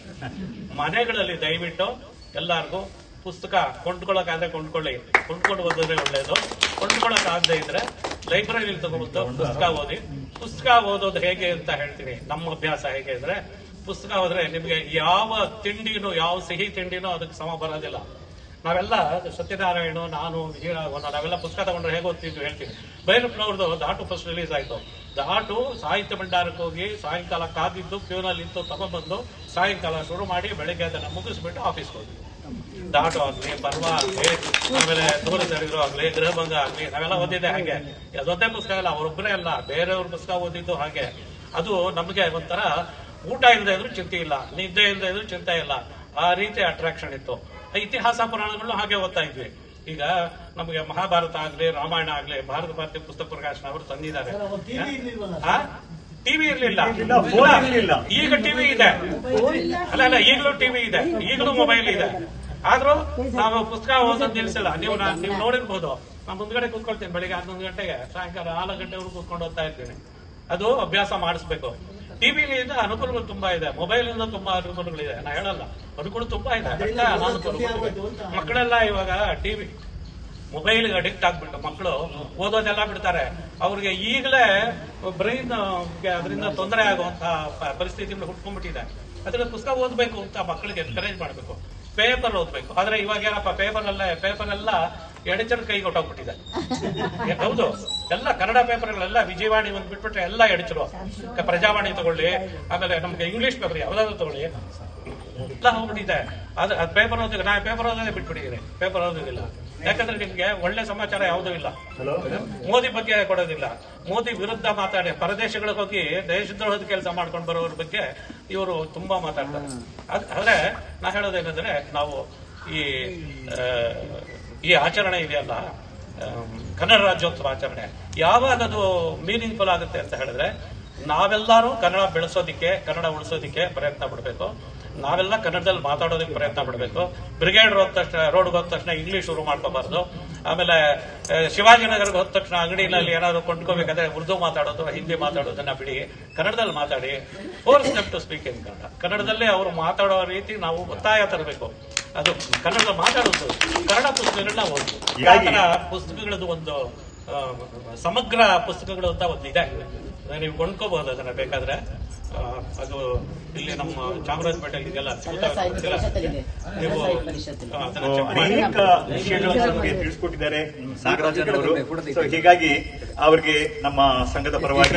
ಮನೆಗಳಲ್ಲಿ ದಯವಿಟ್ಟು ಎಲ್ಲಾರ್ಗು ಪುಸ್ತಕ ಕೊಂಡ್ಕೊಳ್ಳೋಕಾದ್ರೆ ಕೊಂಡ್ಕೊಂಡು ಓದಿದ್ರೆ ಒಳ್ಳೇದು. ಕೊಂಡ್ಕೊಳ್ಳೋಕ್ ಆಗದೆ ಇದ್ರೆ ಲೈಬ್ರರಿಲಿ ತಗೊಂಡು ಪುಸ್ತಕ ಓದೋದು ಹೇಗೆ ಅಂತ ಹೇಳ್ತೀನಿ. ನಮ್ಮ ಅಭ್ಯಾಸ ಹೇಗೆ ಅಂದ್ರೆ, ಪುಸ್ತಕ ಹೋದ್ರೆ ನಿಮ್ಗೆ ಯಾವ ತಿಂಡಿನೂ, ಯಾವ ಸಿಹಿ ತಿಂಡಿನೂ ಅದಕ್ಕೆ ಸಮ ಬರೋದಿಲ್ಲ. ನಾವೆಲ್ಲ ಸತ್ಯನಾರಾಯಣ, ನಾನು, ನಾವೆಲ್ಲ ಪುಸ್ತಕ ತಗೊಂಡ್ರೆ ಹೇಗೆ ಓದ್ತಿದ್ವಿ ಹೇಳ್ತೀವಿ. ಭೈರಪ್ಪನವ್ರದ್ದು ದಾಟು ಫಸ್ಟ್ ರಿಲೀಸ್ ಆಯ್ತು. ದಾಟು ಸಾಹಿತ್ಯ ಭಂಡಾರಕ್ಕೆ ಹೋಗಿ ಸಾಯಂಕಾಲ ಕಾದಿದ್ದು ಕ್ಯೂನಲ್ಲಿ ನಿಂತು ತಗೊಂಡ್ಬಂದು ಸಾಯಂಕಾಲ ಶುರು ಮಾಡಿ ಬೆಳಗ್ಗೆ ಅದನ್ನು ಮುಗಿಸ್ಬಿಟ್ಟು ಆಫೀಸ್ಗೆ ಹೋದ್ವಿ. ದಾಟು ಆಗಲಿ, ಪರ್ವ ಆಗಲಿ, ಆಮೇಲೆ ದೂರ ಸರಿದ್ರು ಆಗಲಿ, ಗೃಹಭಂಗ ಆಗಲಿ, ನಾವೆಲ್ಲ ಓದಿದ್ದೆ ಹಾಗೆ. ಅದೊಂದೇ ಪುಸ್ತಕ ಅಲ್ಲ, ಅವರೊಬ್ಬರೇ ಅಲ್ಲ, ಬೇರೆಯವ್ರ ಪುಸ್ತಕ ಓದಿದ್ದು ಹಾಗೆ. ಅದು ನಮಗೆ ಒಂಥರ ಊಟ ಇಲ್ಲದೆ ಇದ್ರು ಚಿಂತೆ ಇಲ್ಲ, ನಿದ್ದೆ ಇಲ್ಲದೆ ಇದ್ರು ಚಿಂತೆ ಇಲ್ಲ, ಆ ರೀತಿ ಅಟ್ರಾಕ್ಷನ್ ಇತ್ತು. ಇತಿಹಾಸ ಪುರಾಣಗಳು ಹಾಗೆ ಓದ್ತಾ ಇದ್ವಿ. ಈಗ ನಮಗೆ ಮಹಾಭಾರತ ಆಗ್ಲಿ, ರಾಮಾಯಣ ಆಗ್ಲಿ, ಭಾರತ ಭಾರತಿ ಪುಸ್ತಕ ಪ್ರಕಾಶನ ಅವರು ತಂದಿದ್ದಾರೆ. ಟಿವಿ ಇರ್ಲಿಲ್ಲ, ಈಗ ಟಿವಿ ಇದೆ. ಅಲ್ಲ, ಈಗಲೂ ಟಿವಿ ಇದೆ, ಈಗಲೂ ಮೊಬೈಲ್ ಇದೆ. ಆದ್ರೂ ನಾವು ಪುಸ್ತಕ ಓದೋದು ನಿಲ್ಸಿಲ್ಲ. ನೀವು ನೋಡಿರ್ಬೋದು, ನಾನು ಮುಂದ್ಗಡೆ ಕೂತ್ಕೊಳ್ತೀನಿ ಬೆಳಿಗ್ಗೆ 11 ಗಂಟೆಗೆ, ಸಾಯಂಕಾಲ 4 ಗಂಟೆವರೆಗೂ ಕೂತ್ಕೊಂಡು ಓದ್ತಾ ಇರ್ತೀನಿ. ಅದು ಅಭ್ಯಾಸ ಮಾಡಿಸ್ಬೇಕು. ಟಿವಿಲಿಂದ ಅನುಕೂಲಗಳು ತುಂಬಾ ಇದೆ, ಮೊಬೈಲ್ ಇಂದ ತುಂಬಾ ಅನುಕೂಲಗಳಿದೆ. ನಾ ಹೇಳಲ್ಲ, ಅನುಕೂಲ ತುಂಬಾ ಇದೆ, ಮಕ್ಕಳೆಲ್ಲ ಇವಾಗ ಟಿವಿ ಮೊಬೈಲ್ಗೆ ಅಡಿಕ್ಟ್ ಆಗ್ಬಿಟ್ಟು ಮಕ್ಕಳು ಓದೋದೆಲ್ಲ ಬಿಡ್ತಾರೆ. ಅವ್ರಿಗೆ ಈಗಲೇ ಬ್ರೈನ್ ಅದರಿಂದ ತೊಂದರೆ ಆಗುವಂತಹ ಪರಿಸ್ಥಿತಿಗಳು ಹುಟ್ಕೊಂಡ್ಬಿಟ್ಟಿದೆ. ಅದರಿಂದ ಪುಸ್ತಕ ಓದಬೇಕು ಅಂತ ಮಕ್ಕಳಿಗೆ ಎನ್ಕರೇಜ್ ಮಾಡಬೇಕು. ಪೇಪರ್ ಓದ್ಬೇಕು. ಆದ್ರೆ ಇವಾಗ ಏನಪ್ಪ, ಪೇಪರ್ ಎಲ್ಲ ಎಡಿಚರ್ ಕೈಗೆ ಹೊಟ್ಟೋಗ್ಬಿಟ್ಟಿದೆ. ಹೌದು, ಎಲ್ಲ ಕನ್ನಡ ಪೇಪರ್ಗಳೆಲ್ಲ ವಿಜಯವಾಣಿ ಒಂದು ಬಿಟ್ಬಿಟ್ರೆ ಎಲ್ಲ ಎಡಿಚರು. ಪ್ರಜಾವಾಣಿ ತಗೊಳ್ಳಿ, ಆಮೇಲೆ ನಮ್ಗೆ ಇಂಗ್ಲಿಷ್ ಪೇಪರ್ ಯಾವ್ದಾದ್ರು ತಗೊಳ್ಳಿ, ಎಲ್ಲ ಹೋಗ್ಬಿಟ್ಟಿದೆ. ಅದು ಪೇಪರ್ ಓದಿದ್ರೆ ನಾ ಪೇಪರ್ ಓದೋದೇ ಬಿಟ್ಬಿಟ್ಟಿದ್ದೀನಿ, ಪೇಪರ್ ಓದೋದಿಲ್ಲ. ಯಾಕಂದ್ರೆ ನಿಮ್ಗೆ ಒಳ್ಳೆ ಸಮಾಚಾರ ಯಾವುದೂ ಇಲ್ಲ. ಮೋದಿ ಬಗ್ಗೆ ಕೊಡೋದಿಲ್ಲ. ಮೋದಿ ವಿರುದ್ಧ ಮಾತಾಡಿ ಪರದೇಶಗಳಿಗೆ ಹೋಗಿ ದೇಶದ್ರೋಹದ ಕೆಲಸ ಮಾಡ್ಕೊಂಡು ಬರೋರ ಬಗ್ಗೆ ಇವರು ತುಂಬಾ ಮಾತಾಡ್ತಾರೆ. ಆದ್ರೆ ನಾ ಹೇಳೋದೇನಂದ್ರೆ, ನಾವು ಈ ಆಚರಣೆ ಇದೆಯಲ್ಲ, ಕನ್ನಡ ರಾಜ್ಯೋತ್ಸವ ಆಚರಣೆ, ಯಾವಾಗ ಅದು ಮೀನಿಂಗ್ಫುಲ್ ಆಗುತ್ತೆ ಅಂತ ಹೇಳಿದ್ರೆ, ನಾವೆಲ್ಲರೂ ಕನ್ನಡ ಬೆಳೆಸೋದಿಕ್ಕೆ, ಕನ್ನಡ ಉಳಿಸೋದಿಕ್ಕೆ ಪ್ರಯತ್ನ ಪಡಬೇಕು. ನಾವೆಲ್ಲ ಕನ್ನಡದಲ್ಲಿ ಮಾತಾಡೋದಕ್ಕೆ ಪ್ರಯತ್ನ ಪಡಬೇಕು. ಬ್ರಿಗೇಡ್ ರೋಡ್ಗೆ ಹೋದ ತಕ್ಷಣ ಇಂಗ್ಲಿಷ್ ಶುರು ಮಾಡ್ಕೋಬಾರ್ದು. ಆಮೇಲೆ ಶಿವಾಜಿನಗರ್ಗೆ ಹೋದ ತಕ್ಷಣ ಅಂಗಡಿನಲ್ಲಿ ಏನಾದ್ರು ಕೊಂಡ್ಕೋಬೇಕಾದ್ರೆ ಉರ್ದು ಮಾತಾಡೋದು, ಹಿಂದಿ ಮಾತಾಡೋದನ್ನ ಬಿಡಿ, ಕನ್ನಡದಲ್ಲಿ ಮಾತಾಡಿ. Force them to speak in Kannada. ಕನ್ನಡದಲ್ಲೇ ಅವರು ಮಾತಾಡೋ ರೀತಿ ನಾವು ಒತ್ತಾಯ ತರಬೇಕು. ಅದು ಕನ್ನಡ ಮಾತಾಡೋದು, ಕನ್ನಡ ಪುಸ್ತಕಗಳನ್ನ ಓದು. ಪುಸ್ತಕಗಳದ್ದು ಒಂದು ಸಮಗ್ರ ಪುಸ್ತಕಗಳು ಅಂತ ಒಂದಿದೆ, ನೀವು ಕೊಂಡ್ಕೋಬಹುದು ಅದನ್ನ ಬೇಕಾದ್ರೆ. ಅದು ಇಲ್ಲಿ ನಮ್ಮ ಚಾಮರಾಜಪೇಟೆಯಲ್ಲಿ ಇದೆಲ್ಲ ನೀವು ಅನೇಕ ವಿಷಯಗಳನ್ನು ನಮಗೆ ತಿಳಿಸ್ಕೊಟ್ಟಿದ್ದಾರೆ ನಾಗರಾಜನ್ ಅವರು. ಸೊ ಹೀಗಾಗಿ ಅವರಿಗೆ ನಮ್ಮ ಸಂಘದ ಪರವಾಗಿ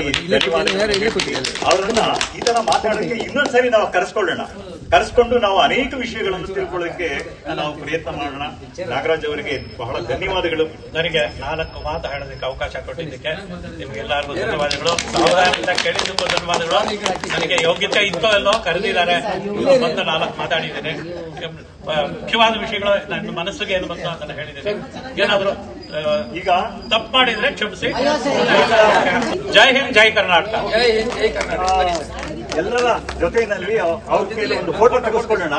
ಅವರನ್ನ ಈ ತರ ಮಾತಾಡೋಕೆ ಇನ್ನೊಂದ್ಸರಿ ನಾವು ಕರೆಸ್ಕೊಂಡು ನಾವು ಅನೇಕ ವಿಷಯಗಳನ್ನು ತಿಳ್ಕೊಳ್ಳೋದಕ್ಕೆ ನಾವು ಪ್ರಯತ್ನ ಮಾಡೋಣ. ನಾಗರಾಜ್ ಅವರಿಗೆ ಬಹಳ ಧನ್ಯವಾದಗಳು. ನನಗೆ 4 ಮಾತು ಹೇಳೋದಕ್ಕೆ ಅವಕಾಶ ಕೊಟ್ಟಿದ್ದಕ್ಕೆ ನಿಮ್ಗೆಲ್ಲರಿಗೂ ಧನ್ಯವಾದಗಳು. ಸಾವಧಾನದಿಂದ ಕೇಳಿದ್ದಕ್ಕೂ ಧನ್ಯವಾದಗಳು. ನನಗೆ ಯೋಗ್ಯತೆ ಇತ್ತೋ ಎಲ್ಲೋ ಕರೆದಿದ್ದಾರೆ, ಬಂದು 4 ಮಾತಾಡಿದ್ದೇನೆ. ಮುಖ್ಯವಾದ ವಿಷಯಗಳು ನನ್ನ ಮನಸ್ಸಿಗೆ ಏನು ಬಂತು ಅಂತ ಹೇಳಿದ್ದೇನೆ. ಏನಾದ್ರು ಈಗ ತಪ್ಪು ಮಾಡಿದ್ರೆ ಕ್ಷಮಿಸಿ. ಜೈ ಹಿಂದ್, ಜೈ ಕರ್ನಾಟಕ. ಎಲ್ಲರ ಜೊತೆಯಲ್ಲಿ ಅವ್ರ ಕೈಯಲ್ಲಿ ಒಂದು ಫೋಟೋ ತೆಗೆದುಕೊಳ್ಳೋಣ.